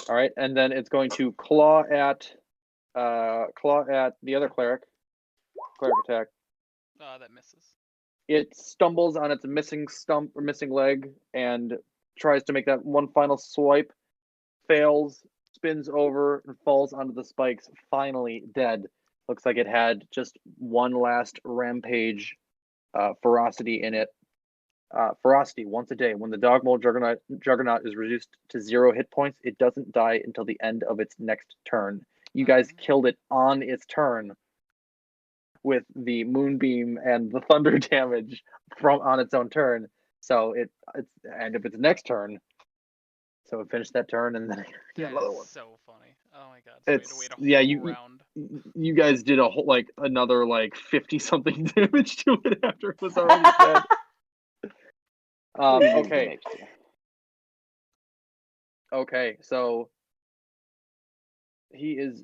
All right, and then it's going to claw at the other cleric. Cleric attack. That misses. It stumbles on its missing leg and tries to make that one final swipe. Fails, spins over, and falls onto the spikes. Finally dead. Looks like it had just one last rampage ferocity in it. Ferocity once a day. When the dog mole juggernaut is reduced to 0 hit points, it doesn't die until the end of its next turn. You guys killed it on its turn with the moonbeam and the thunder damage from on its own turn. So it's end of its next turn. So it finished that turn and then That another is one. so funny. Oh my god. So we had to It's wait a yeah, whole round. you guys did a whole another 50 something damage to it after it was already dead. We used the Okay. mixture. Okay, so he is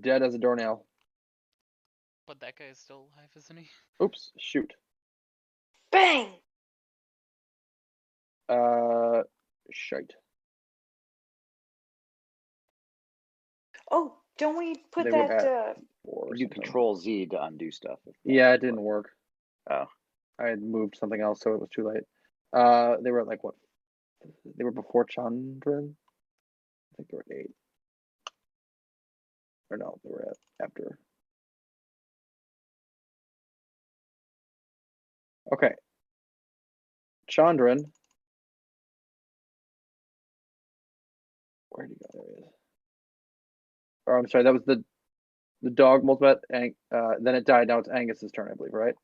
dead as a doornail. But that guy is still alive, isn't he? Oops, shoot. Bang! Shite. Oh, don't we put They were that? at 4 or Do something. Control Z to undo stuff. Yeah, it didn't work. Oh. I had moved something else, so it was too late. They were at like what? They were before Chandran. I think they were at 8. Or no, they were at after. Okay. Chandran. Where'd he go? There he is. Or I'm sorry, that was the dog multiple. Then it died. Now it's Angus's turn, I believe, right?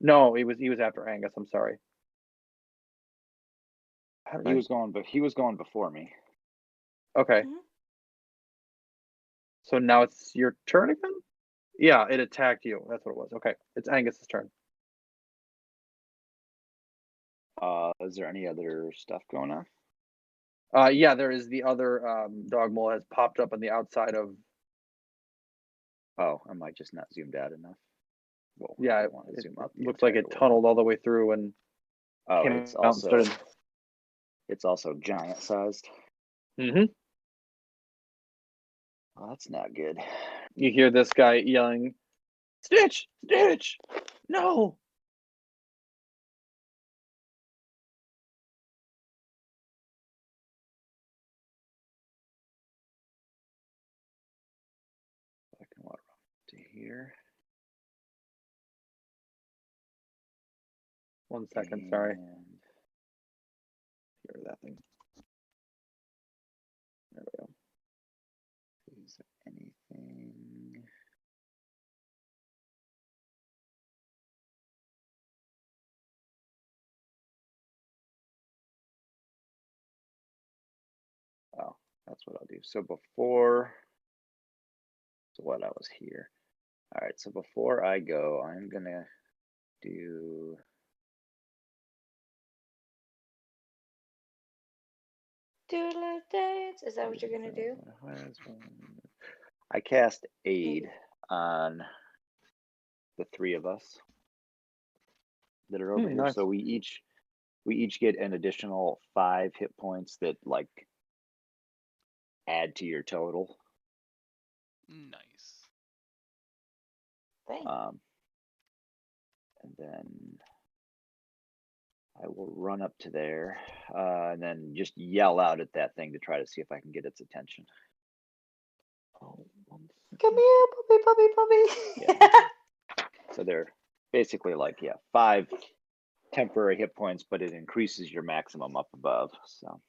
No, he was after Angus. I'm sorry. How did He I- was going, but he was going before me. Okay. Mhm. So now it's your turn again? Yeah, it attacked you. That's what it was. Okay. It's Angus's turn. Is there any other stuff going on? Yeah, there is the other dog mole has popped up on the outside of. Oh, I might just not zoomed out enough. Well, I Yeah, don't want to it zoom out the looks like it entire way. tunneled all the way through and Oh, came it's out and also started. it's also giant sized. Mm-hmm. Well, that's not good. You hear this guy yelling, "Stitch! Stitch! No!" I can water to here. 1 second, sorry. And Hear that thing. There we go. is there anything? Oh, that's what I'll do. So before, so what I was here. All right, so before I go, I'm gonna do. Doodle dance. Is that what you're gonna do? I cast aid on the 3 of us that are over here. Nice. So we each get an additional 5 hit points that like add to your total. Nice. Bang. And then I will run up to there and then just yell out at that thing to try to see if I can get its attention. Oh, 1 second. Come here, puppy, puppy, puppy. Yeah. So they're basically like 5 temporary hit points, but it increases your maximum up above. So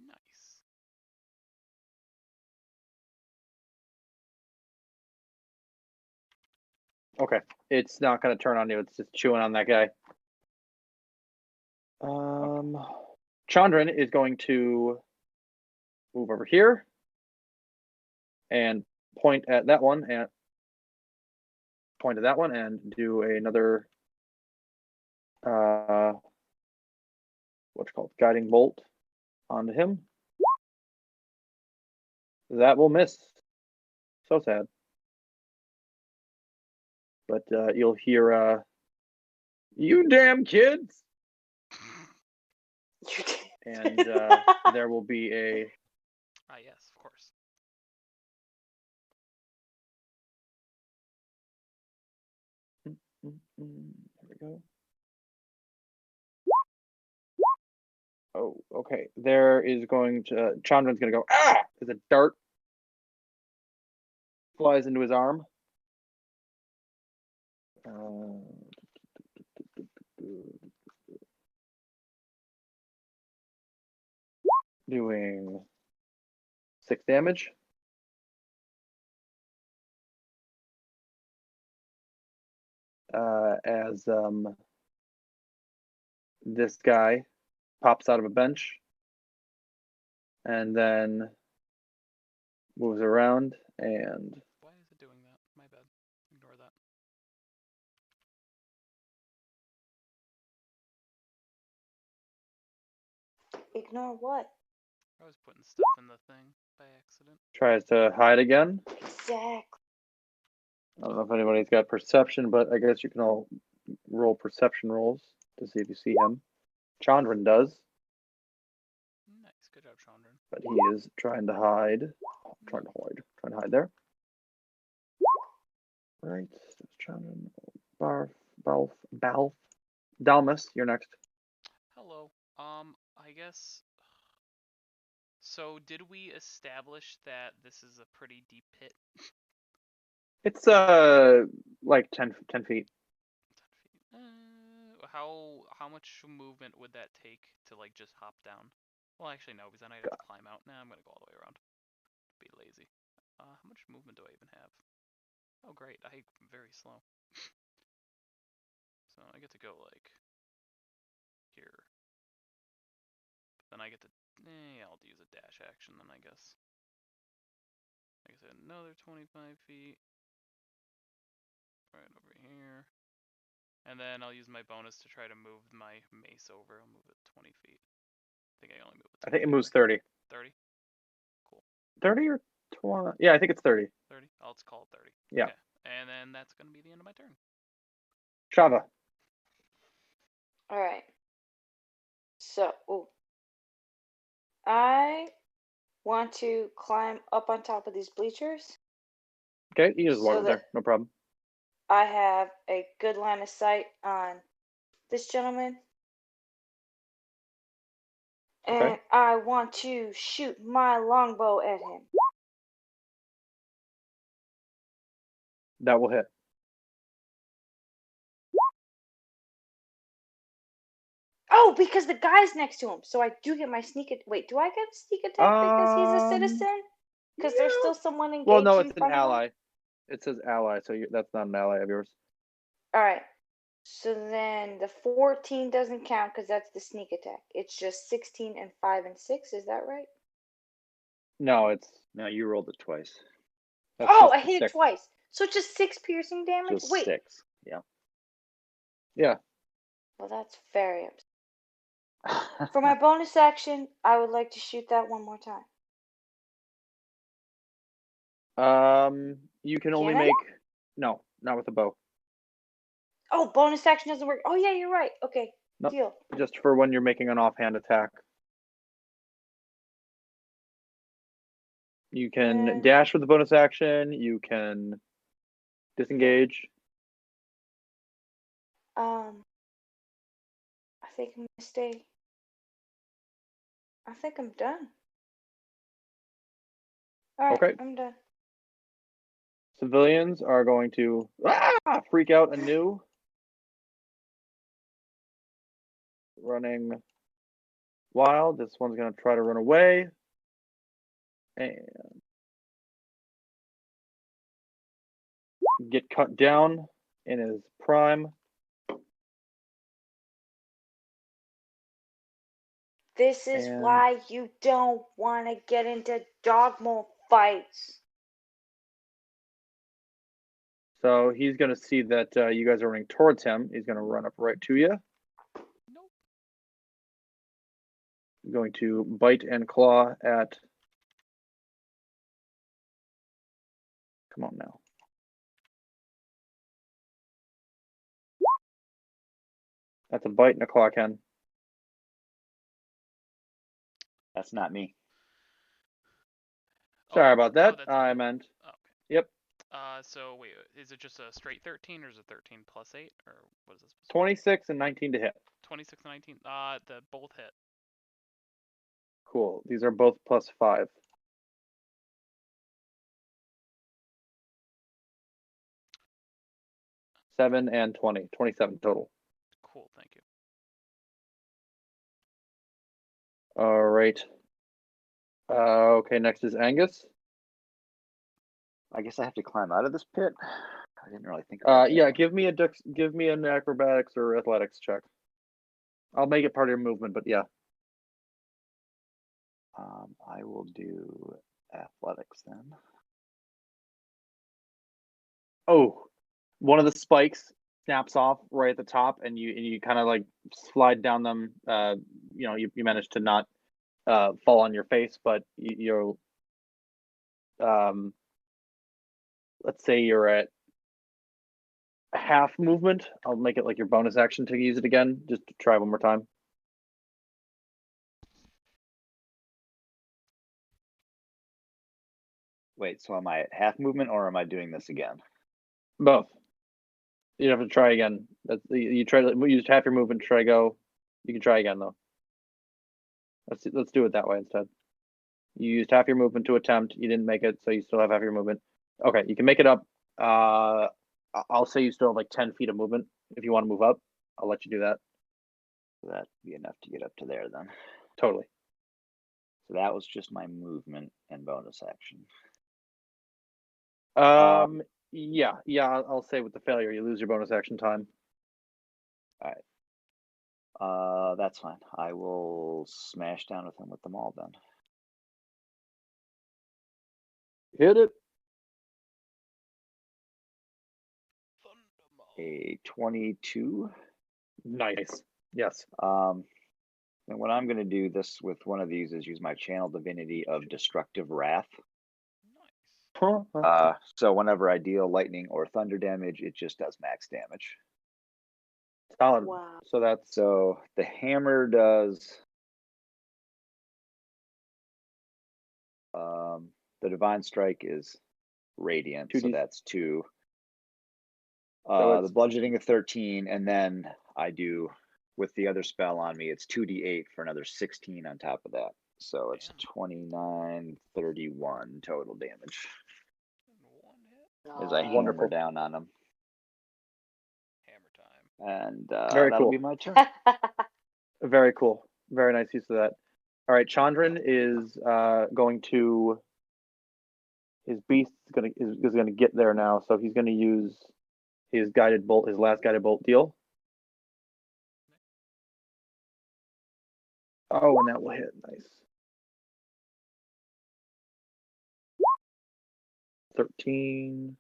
Nice. Okay. It's not going to turn on you. It's just chewing on that guy. Chandran is going to move over here and point at that one and do another what's called guiding bolt onto him. That will miss. So sad. But you'll hear you damn kids, You did. and there will be a Ah, yes, of course. there we go. Oh, okay. There is going to Chandran's going to go as a dart flies into his arm. Doing 6 damage. As this guy pops out of a bench and then moves around and Why is it doing that? My bad. Ignore that. Ignore what? I was putting stuff in the thing by accident. tries to hide again. Exactly. I don't know if anybody's got perception, but I guess you can all roll perception rolls to see if you see him. Chandran does, Nice, good job, Chandran. but he is trying to hide. Trying to hide there. Right, Chandran, Balf. Dalmas, you're next. Hello. I guess. So, did we establish that this is a pretty deep pit? It's like 10 feet. 10 feet. How much movement would that take to like just hop down? Well, actually no, because then I'd have to climb out. Nah, I'm gonna go all the way around. Be lazy. How much movement do I even have? Oh great, I'm very slow. So I get to go like here. Then I get to, I'll use a dash action then I guess. Like I said, another 25 feet. Right over here. And then I'll use my bonus to try to move my mace over. I'll move it 20 feet. I think I only move it 10 I think it feet moves away. 30. 30? Cool. 30 or 20? Yeah, I think it's 30. 30? I'll just call it 30. Yeah. Okay. And then that's going to be the end of my turn. Shava. All right. So, I want to climb up on top of these bleachers. Okay, you just walk So up there. No problem. I have a good line of sight on this gentleman. Okay. And I want to shoot my longbow at him. That will hit. Oh, because the guy's next to him. So I do get my sneak attack. Wait, do I get sneak attack because he's a citizen? Because there's still someone engaged Well, no, in it's an front of him? ally. It says ally, so that's not an ally of yours. All right. So then the 14 doesn't count because that's the sneak attack. It's just 16 and 5 and 6. Is that right? No, it's No, you rolled it twice. that's Oh, just I hit it 6. twice. So it's just 6 piercing damage? Just Wait. 6. Yeah. Yeah. Well, that's very upsetting. For my bonus action, I would like to shoot that one more time. You can only Can I? make no, not with a bow. Oh, bonus action doesn't work. Oh, yeah, you're right. Okay, Nope. deal. Just for when you're making an offhand attack. You can dash with the bonus action. You can disengage. I think I'm gonna stay. I think I'm done. All right, Okay. I'm done. Civilians are going to freak out anew. Running wild. This one's going to try to run away. And get cut down in his prime. This is why you don't want to get into dogma fights. So he's going to see that you guys are running towards him. He's going to run up right to you. Nope. Going to bite and claw at. Come on now. That's a bite and a claw, Ken. That's not me. Sorry about that. That's I you? meant. Oh, okay. Yep. So wait, is it just a straight 13 or is it 13 plus 8 or what is this? 26 and 19 to hit. 26 and 19. The both hit. Cool. These are both plus 5. Seven and 20. 27 total. Cool, thank you. All right. Okay, next is Angus. I guess I have to climb out of this pit. I didn't really think about that. Yeah, give me an acrobatics or athletics check. I'll make it part of your movement, but yeah. I will do athletics then. Oh, one of the spikes snaps off right at the top, and you kind of like slide down them. You manage to not fall on your face, but you're let's say you're at half movement. I'll make it like your bonus action to use it again, just to try one more time. Wait, so am I at half movement or am I doing this again? Both. You have to try again. You try to use half your movement to try to go. You can try again though. Let's do it that way instead. You used half your movement to attempt. You didn't make it, so you still have half your movement. Okay, you can make it up. I'll say you still have like 10 feet of movement. If you want to move up, I'll let you do that. So that'd be enough to get up to there then. Totally. So that was just my movement and bonus action. Yeah. I'll say with the failure, you lose your bonus action time. That's fine. I will smash down with him with them all then. Hit it. A 22. Nice. Yes. And what I'm going to do this with one of these is use my channel divinity of destructive wrath. So whenever I deal lightning or thunder damage, it just does max damage. Solid. Wow. So the hammer does. The divine strike is radiant, so 2d. that's 2. So The bludgeoning of 13, and then I do with the other spell on me, it's 2d8 for another 16 on top of that. So it's 29, 31 total damage. As I hammer Wonderful. down on him. Hammer time. And Very that'll cool. be my turn. Very cool. Very nice use of that. All right, Chandran is going to. His beast is gonna get there now, so he's gonna use his guided bolt, his last guided bolt deal. Oh, and that will hit. Nice. 13.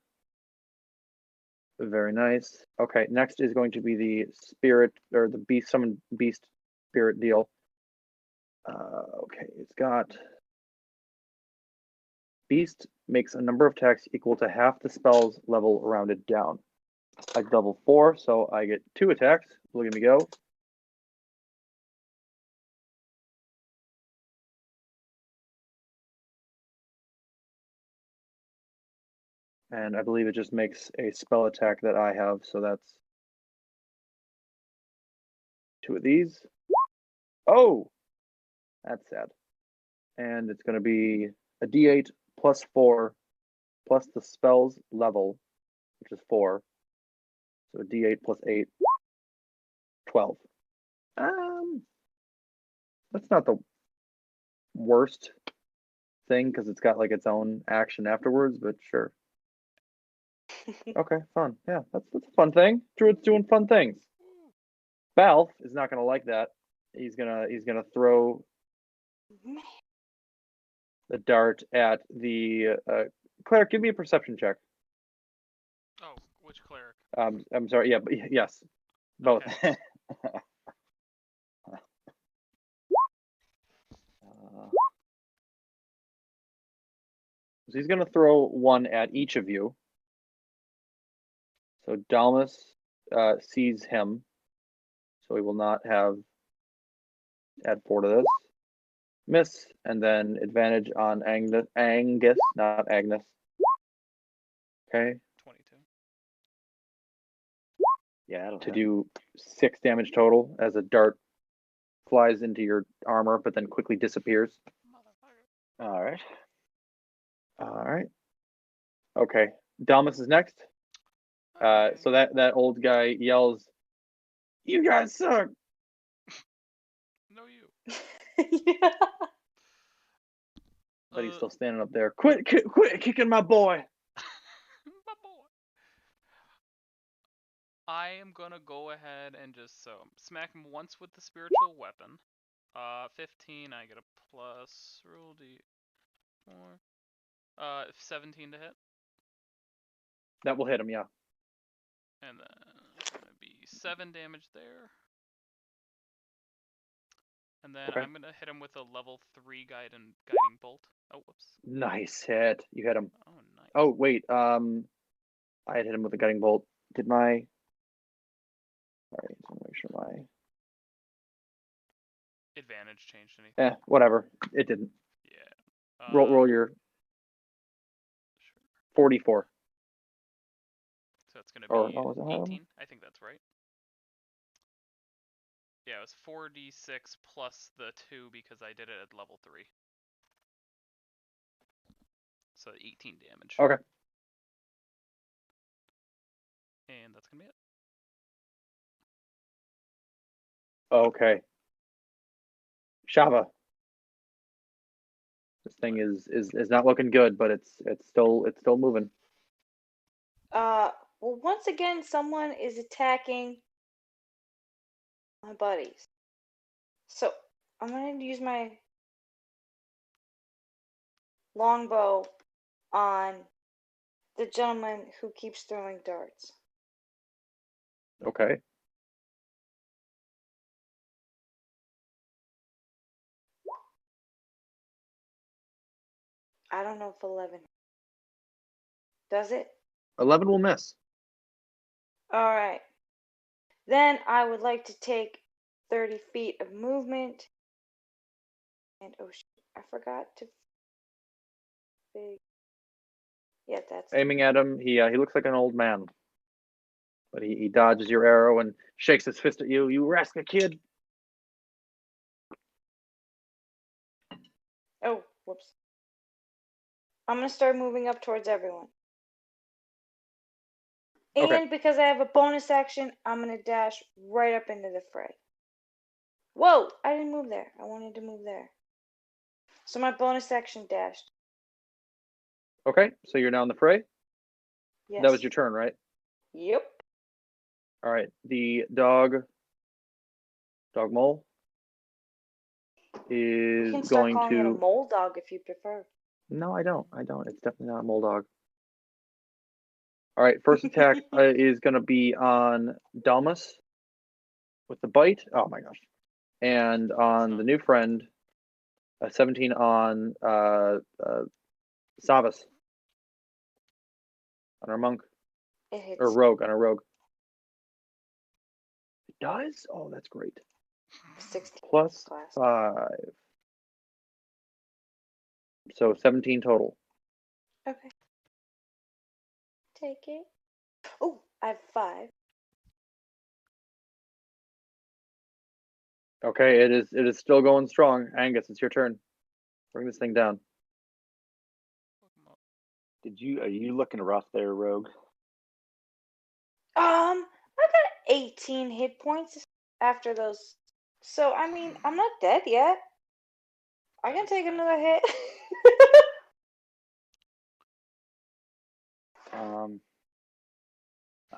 Very nice. Okay, next is going to be the spirit or the beast summon beast spirit deal. Okay, it's got beast makes a number of attacks equal to half the spell's level rounded down. I level 4, so I get 2 attacks. Look at me go. And I believe it just makes a spell attack that I have, so that's 2 of these. Oh, that's sad. And it's going to be a d8 plus 4 plus the spell's level, which is 4. So a d8 plus 8, 12. That's not the worst thing because it's got like its own action afterwards, but sure. Okay, fun. Yeah, that's a fun thing. Druid's doing fun things. Balf is not gonna like that. He's gonna throw the dart at the cleric. Give me a perception check. Oh, which cleric? I'm sorry. Yeah, but yes, both. Okay. So he's gonna throw one at each of you. So Dalmas sees him, so he will not have add 4 to this. Miss, and then advantage on Angus, not Agnes. Okay. 22. Yeah, To do 6 damage total as a dart flies into your armor, but then quickly disappears. All right. All right. Okay. Dalmas is next. Okay. So that old guy yells, "You guys suck!" No, you. Yeah. But he's still standing up there. Quit kicking my boy. My boy. I am gonna go ahead and just smack him once with the spiritual weapon. 15. I get a plus. Roll d4. 17 to hit. That will hit him, yeah. And then it's gonna be 7 damage there. And then Okay. I'm gonna hit him with a level 3 guiding bolt. Oh, whoops. Nice hit. You hit him. Oh, nice. Oh wait. I had hit him with a guiding bolt. Did my Alright, so make sure my Advantage changed anything? whatever. It didn't. Yeah. Roll your Sure. 44. So it's gonna Or be was it higher? 18. I think that's right. Yeah, it was 4d6 plus the 2 because I did it at level 3. So 18 damage. Okay. And that's gonna be it. Okay. Shava. This thing is not looking good, but it's still moving. Well, once again, someone is attacking my buddies. So I'm gonna use my longbow on the gentleman who keeps throwing darts. Okay. I don't know if 11 does it. 11 will miss. All right. Then I would like to take 30 feet of movement. And oh shit, I forgot to. Yeah, that's. Aiming at him, he looks like an old man, but he dodges your arrow and shakes his fist at you. You rascal kid! Oh, whoops. I'm gonna start moving up towards everyone. And Okay. because I have a bonus action, I'm gonna dash right up into the fray. Whoa! I didn't move there. I wanted to move there. So my bonus action dashed. Okay, so you're now in the fray. Yes. That was your turn, right? Yep. All right. The dog mole You is can start going calling it a to. mole dog if you prefer. No, I don't. It's definitely not a mole dog. All right, first attack is going to be on Dalmas with the bite. Oh my gosh. And on the new friend, 17 on Savas. On our monk. It hits. Or rogue, on a rogue. It does? Oh, that's great. 16 Plus class. 5. So 17 total. Okay. Take it. Oh, I have 5. Okay, it is still going strong. Angus, it's your turn. Bring this thing down. Are you looking rough there, Rogue? I got 18 hit points after those. So, I mean, I'm not dead yet. I can take another hit.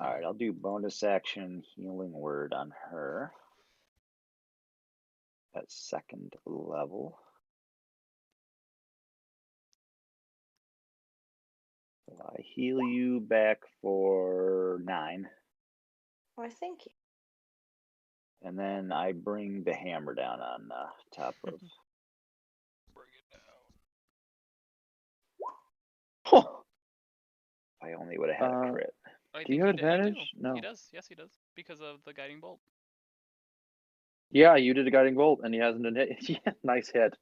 All right, I'll do bonus action healing word on her at 2nd level. So I heal you back for 9. Why, thank you. And then I bring the hammer down on top of. Bring it down. I only would have had a crit. Do you have advantage? No. He does. Yes, he does. Because of the guiding bolt. Yeah, you did a guiding bolt, and he hasn't been hit. Yeah, nice hit.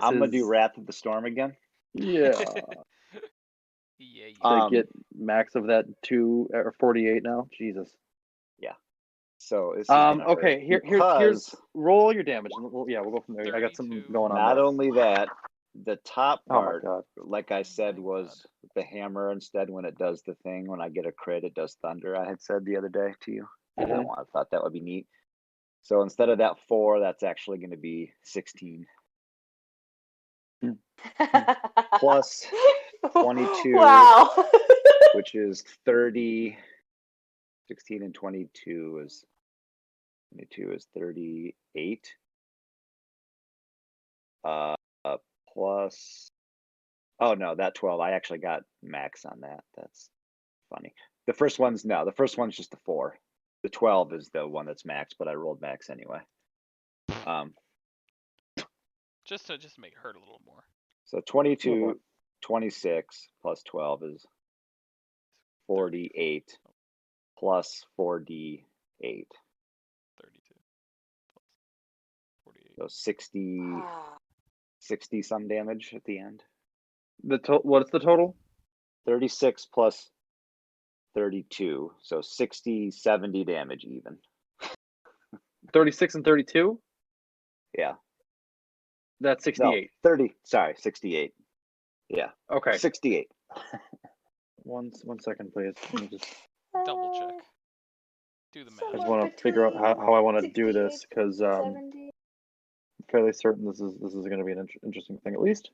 I'm gonna do Wrath of the Storm again. Yeah. Yeah. To get max of that 2 or 48 now. Jesus. Yeah. So this is gonna okay. hurt Here's roll your damage. And we'll go from there. I got something going on. Not there. only that, the top part, oh like I said, was the hammer instead. When it does the thing, when I get a crit, it does thunder. I had said the other day to you. I thought that would be neat. So instead of that 4, that's actually going to be 16. Plus 22, wow. which is 30. 16 and 22 is 38. Plus, oh no, that 12. I actually got max on that. That's funny. The first one's just a 4. The 12 is the one that's max, but I rolled max anyway. Just to make it hurt a little more. So 22, 26 plus 12 is 48 plus 4d8. 8. 32 plus 48. So 60, Ah. 60 some damage at the end. What's the total? 36 plus 32. So 60, 70 damage even. 36 and 32. Yeah. That's No, 68. 30. Sorry, 68. Yeah. Okay. 68. One second, please. Let me just. Double check. Do the I math. just Somewhere want to figure out how I want to do 68 this because and I'm 70. fairly certain this is going to be an interesting thing at least.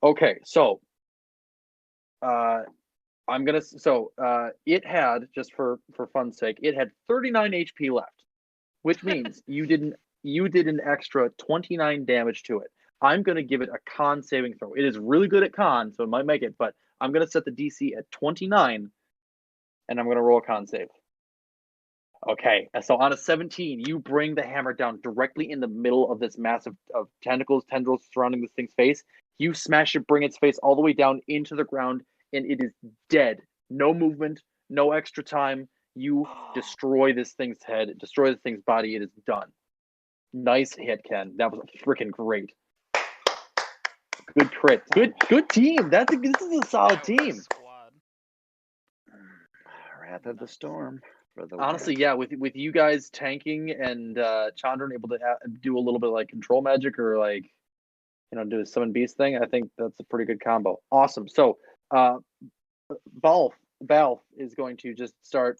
Okay, so I'm gonna it had, just for fun's sake, it had 39 HP left, which means you did an extra 29 damage to it. I'm gonna give it a con saving throw. It is really good at con, so it might make it, but I'm gonna set the DC at 29, and I'm gonna roll a con save. Okay, so on a 17, you bring the hammer down directly in the middle of this massive of tendrils surrounding this thing's face. You smash it, bring its face all the way down into the ground, and it is dead. No movement, no extra time. You destroy this thing's head, destroy this thing's body. It is done. Nice hit, Ken. That was freaking great. Good crit. Good team. This is a solid That was a team. squad. Wrath of the Nice. Storm for the Honestly, win. yeah, with you guys tanking and Chandran able to do a little bit of like control magic or like, do a summon beast thing, I think that's a pretty good combo. Awesome. So, Balf is going to just start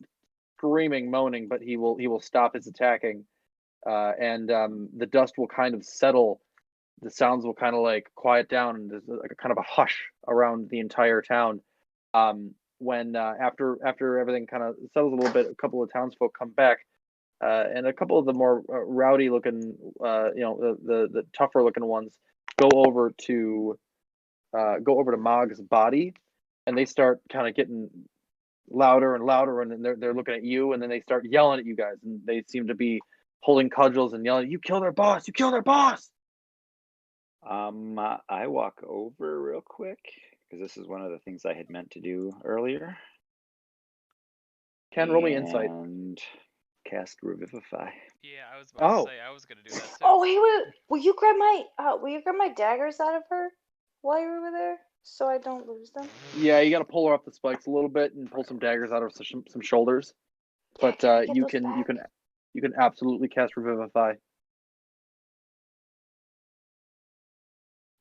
screaming, moaning, but he will stop his attacking, and the dust will kind of settle. The sounds will kind of like quiet down, and there's like a kind of a hush around the entire town. When after everything kind of settles a little bit, a couple of townsfolk come back, and a couple of the more rowdy looking, the tougher looking ones go over to Mog's body, and they start kind of getting louder and louder, and then they're looking at you, and then they start yelling at you guys, and they seem to be holding cudgels and yelling, "You killed our boss! You killed our boss!" I walk over real quick because this is one of the things I had meant to do earlier. Ken, roll me insight. And cast Revivify. Yeah, I was about Oh. to say I was gonna do that too. Oh, hey, will you grab my daggers out of her while you're over there so I don't lose them? Yeah, you got to pull her off the spikes a little bit and pull some daggers out of some shoulders. Yeah, But can I get you those can back? absolutely cast Revivify.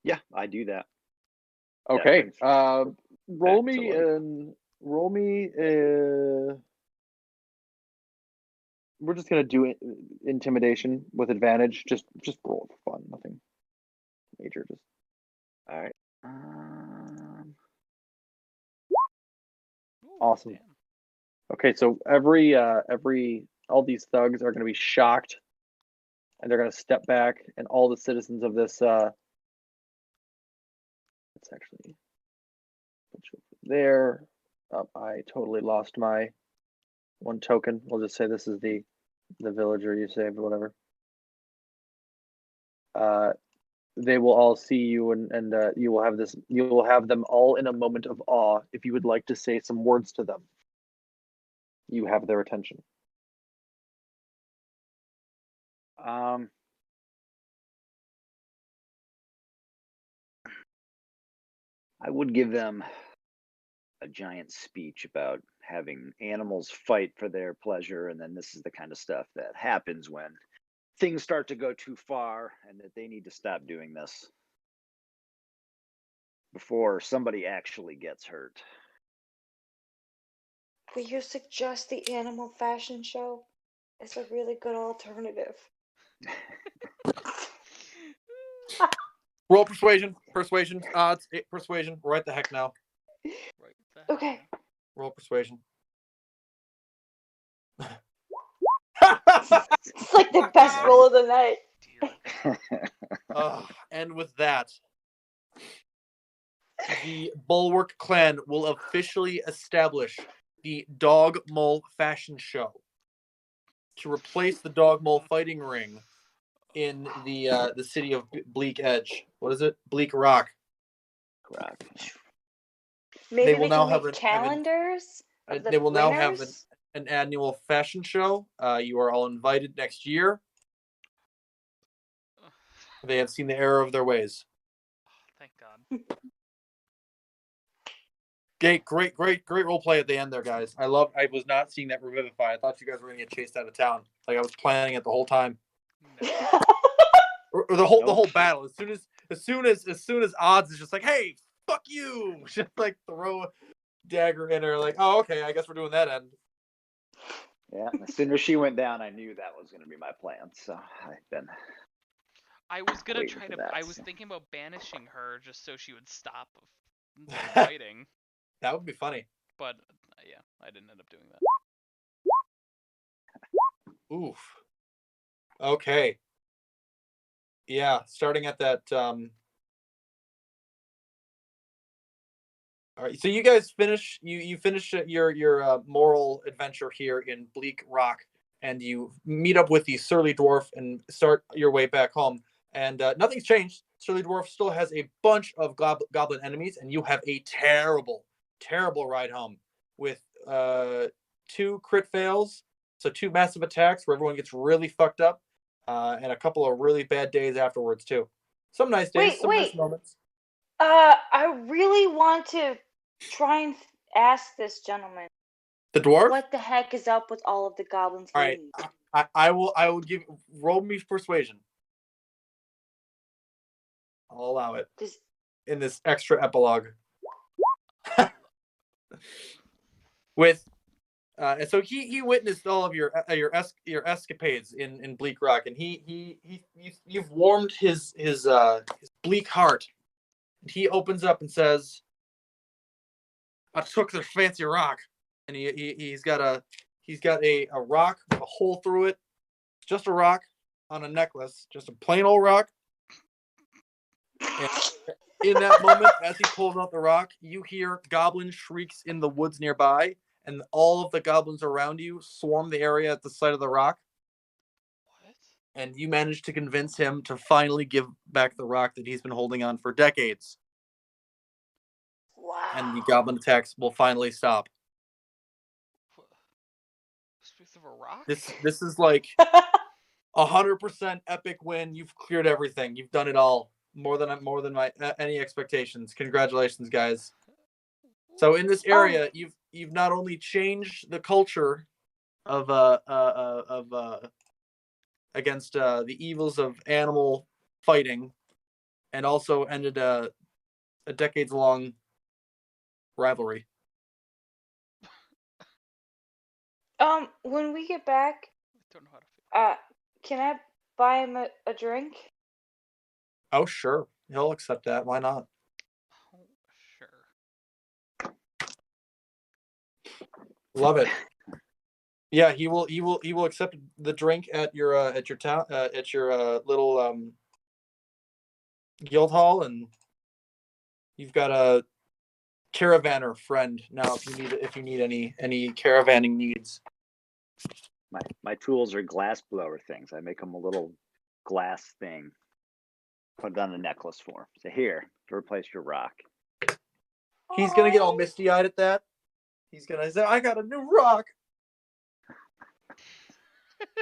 Yeah, I do that. Okay. brings Roll back to me life. roll me. We're just gonna do intimidation with advantage. Just roll for fun. Nothing major. Just All right. Ooh, awesome. Damn. Okay, so every all these thugs are gonna be shocked, and they're gonna step back, and all the citizens of this. Let's actually put you there. I totally lost my one token. We'll just say this is the villager you saved, whatever. They will all see you, and you will have them all in a moment of awe. If you would like to say some words to them, you have their attention. I would give them a giant speech about having animals fight for their pleasure, and then this is the kind of stuff that happens when things start to go too far, and that they need to stop doing this before somebody actually gets hurt. Will you suggest the animal fashion show? It's a really good alternative. Roll persuasion. Persuasion. It's persuasion. Right the heck now. Right the heck Okay. now. Roll persuasion. It's like the best roll of the night. Dear. And with that, the Bulwark clan will officially establish the Dog Mole Fashion Show to replace the Dog Mole fighting ring in the city of Bleak Edge. What is it? Bleak Rock. Rock. Maybe will they now can have make have an- calendars of the They will now have winners. an annual fashion show. You are all invited next year. They have seen the error of their ways. Thank God. Great role play at the end there, guys. I was not seeing that revivify. I thought you guys were gonna get chased out of town. Like I was planning it the whole time. No. Or the whole Nope. battle. As soon as Odds is just like, hey, fuck you, just like throw a dagger in her, like, oh okay, I guess we're doing that end. Yeah, as soon as she went down, I knew that was going to be my plan. So I've been I was gonna waiting try for to. that. I was So. thinking about banishing her just so she would stop fighting, That would be funny. but yeah, I didn't end up doing that. Oof. Okay. Yeah, starting at that. All right. So you guys finish. You finish your moral adventure here in Bleak Rock, and you meet up with the Surly Dwarf and start your way back home. And nothing's changed. Surly Dwarf still has a bunch of goblin enemies, and you have a terrible ride home with 2 crit fails, so 2 massive attacks where everyone gets really fucked up, and a couple of really bad days afterwards too. Some nice days, some nice Wait. moments. I really want to try and ask this gentleman The dwarf. what the heck is up with all of the goblins' All right, ladies. I will give roll me persuasion. I'll allow it Does in this extra epilogue. With and so he witnessed all of your escapades in Bleak Rock, and you've warmed his bleak heart. And he opens up and says, "I took their fancy rock," and he's got a rock with a hole through it, just a rock on a necklace, just a plain old rock. And in that moment, as he pulls out the rock, you hear goblin shrieks in the woods nearby, and all of the goblins around you swarm the area at the site of the rock. What? And you manage to convince him to finally give back the rock that he's been holding on for decades. Wow. And the goblin attacks will finally stop. Piece of a rock? This is like 100% epic win. You've cleared everything. You've done it all. More than my any expectations. Congratulations, guys. So in this area, you've not only changed the culture of against the evils of animal fighting, and also ended a decades long rivalry. When we get back, I don't know how to feel. can I buy him a drink? Oh sure, he'll accept that. Why not? Oh, sure. Love it. Yeah, he will accept the drink at your town at your little guild hall, and you've got a caravaner friend now if you need any caravanning needs. My tools are glass blower things. I make them a little glass thing. Put it on a necklace for him. So here, to replace your rock. He's gonna get all misty eyed at that. He's gonna say, "I got a new rock."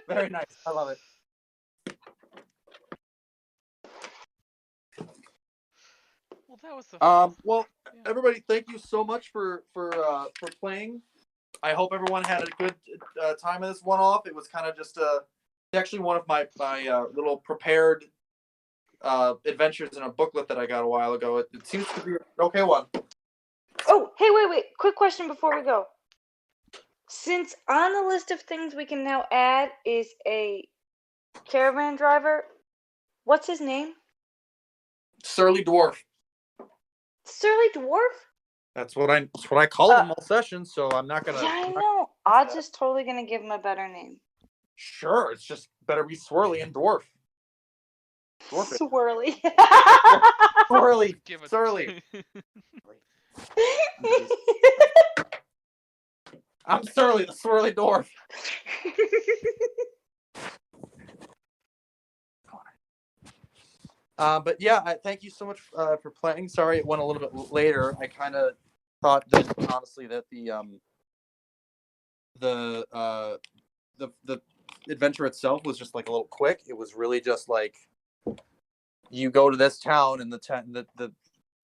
Very nice. I love it. Well, that was the. Well, Yeah. everybody, thank you so much for playing. I hope everyone had a good time in this one-off. It was kind of just actually one of my little prepared adventures in a booklet that I got a while ago. It seems to be an okay one. Oh, hey, wait. Quick question before we go. Since on the list of things we can now add is a caravan driver, what's his name? Surly Dwarf. Surly Dwarf? That's what I call him all session. So I'm not gonna. Yeah, I I'm not know. Odds is totally gonna give him a better name. Sure, it's just better be swirly and dwarf. Dwarf it. Swirly. Swirly. Give it. Surly. I'm Surly, the swirly dwarf. But yeah, thank you so much for playing. Sorry it went a little bit later. I kind of thought that honestly that the adventure itself was just like a little quick. It was really just like you go to this town and the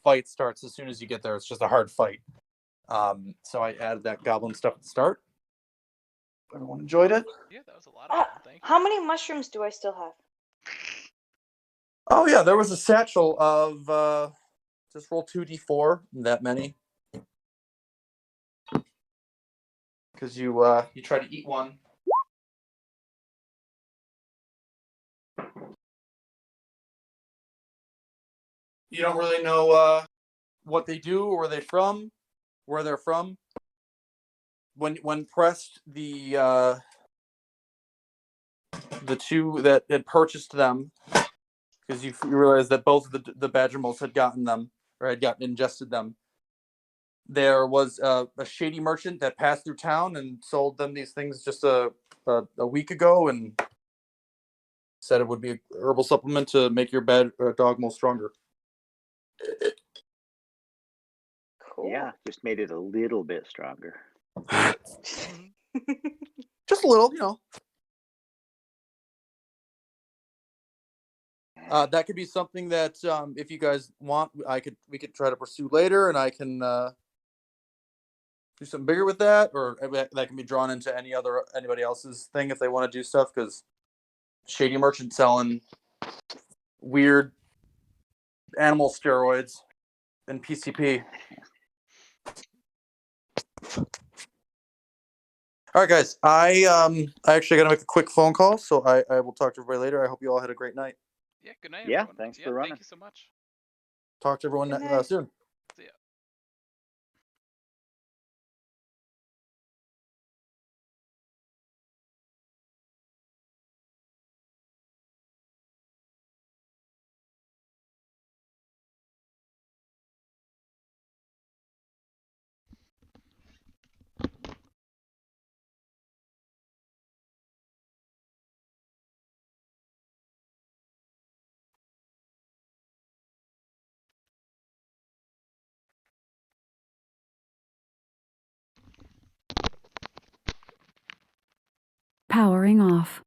fight starts as soon as you get there. It's just a hard fight. So I added that goblin stuff at the start. Everyone enjoyed it. Yeah, that was a lot of fun. Thank you. How many mushrooms do I still have? Oh yeah, there was a satchel of just roll 2d4, that many. Because you try to eat one. You don't really know what they do or where they're from. When pressed, the two that had purchased them, because you realize that both of the badger moles had gotten them or had gotten ingested them. There was a shady merchant that passed through town and sold them these things just a week ago, and said it would be a herbal supplement to make your dog mole stronger. Cool. Yeah, just made it a little bit stronger. Just a little, you know. That could be something that if you guys want, we could try to pursue later, and I can do something bigger with that, or that can be drawn into anybody else's thing if they want to do stuff. Because shady merchant selling weird animal steroids and PCP. All right, guys. I actually got to make a quick phone call, so I will talk to everybody later. I hope you all had a great night. Yeah, good night, Yeah, everyone. thanks Yeah, for running. thank you so much. Talk to everyone Good night. soon. See ya. Powering off.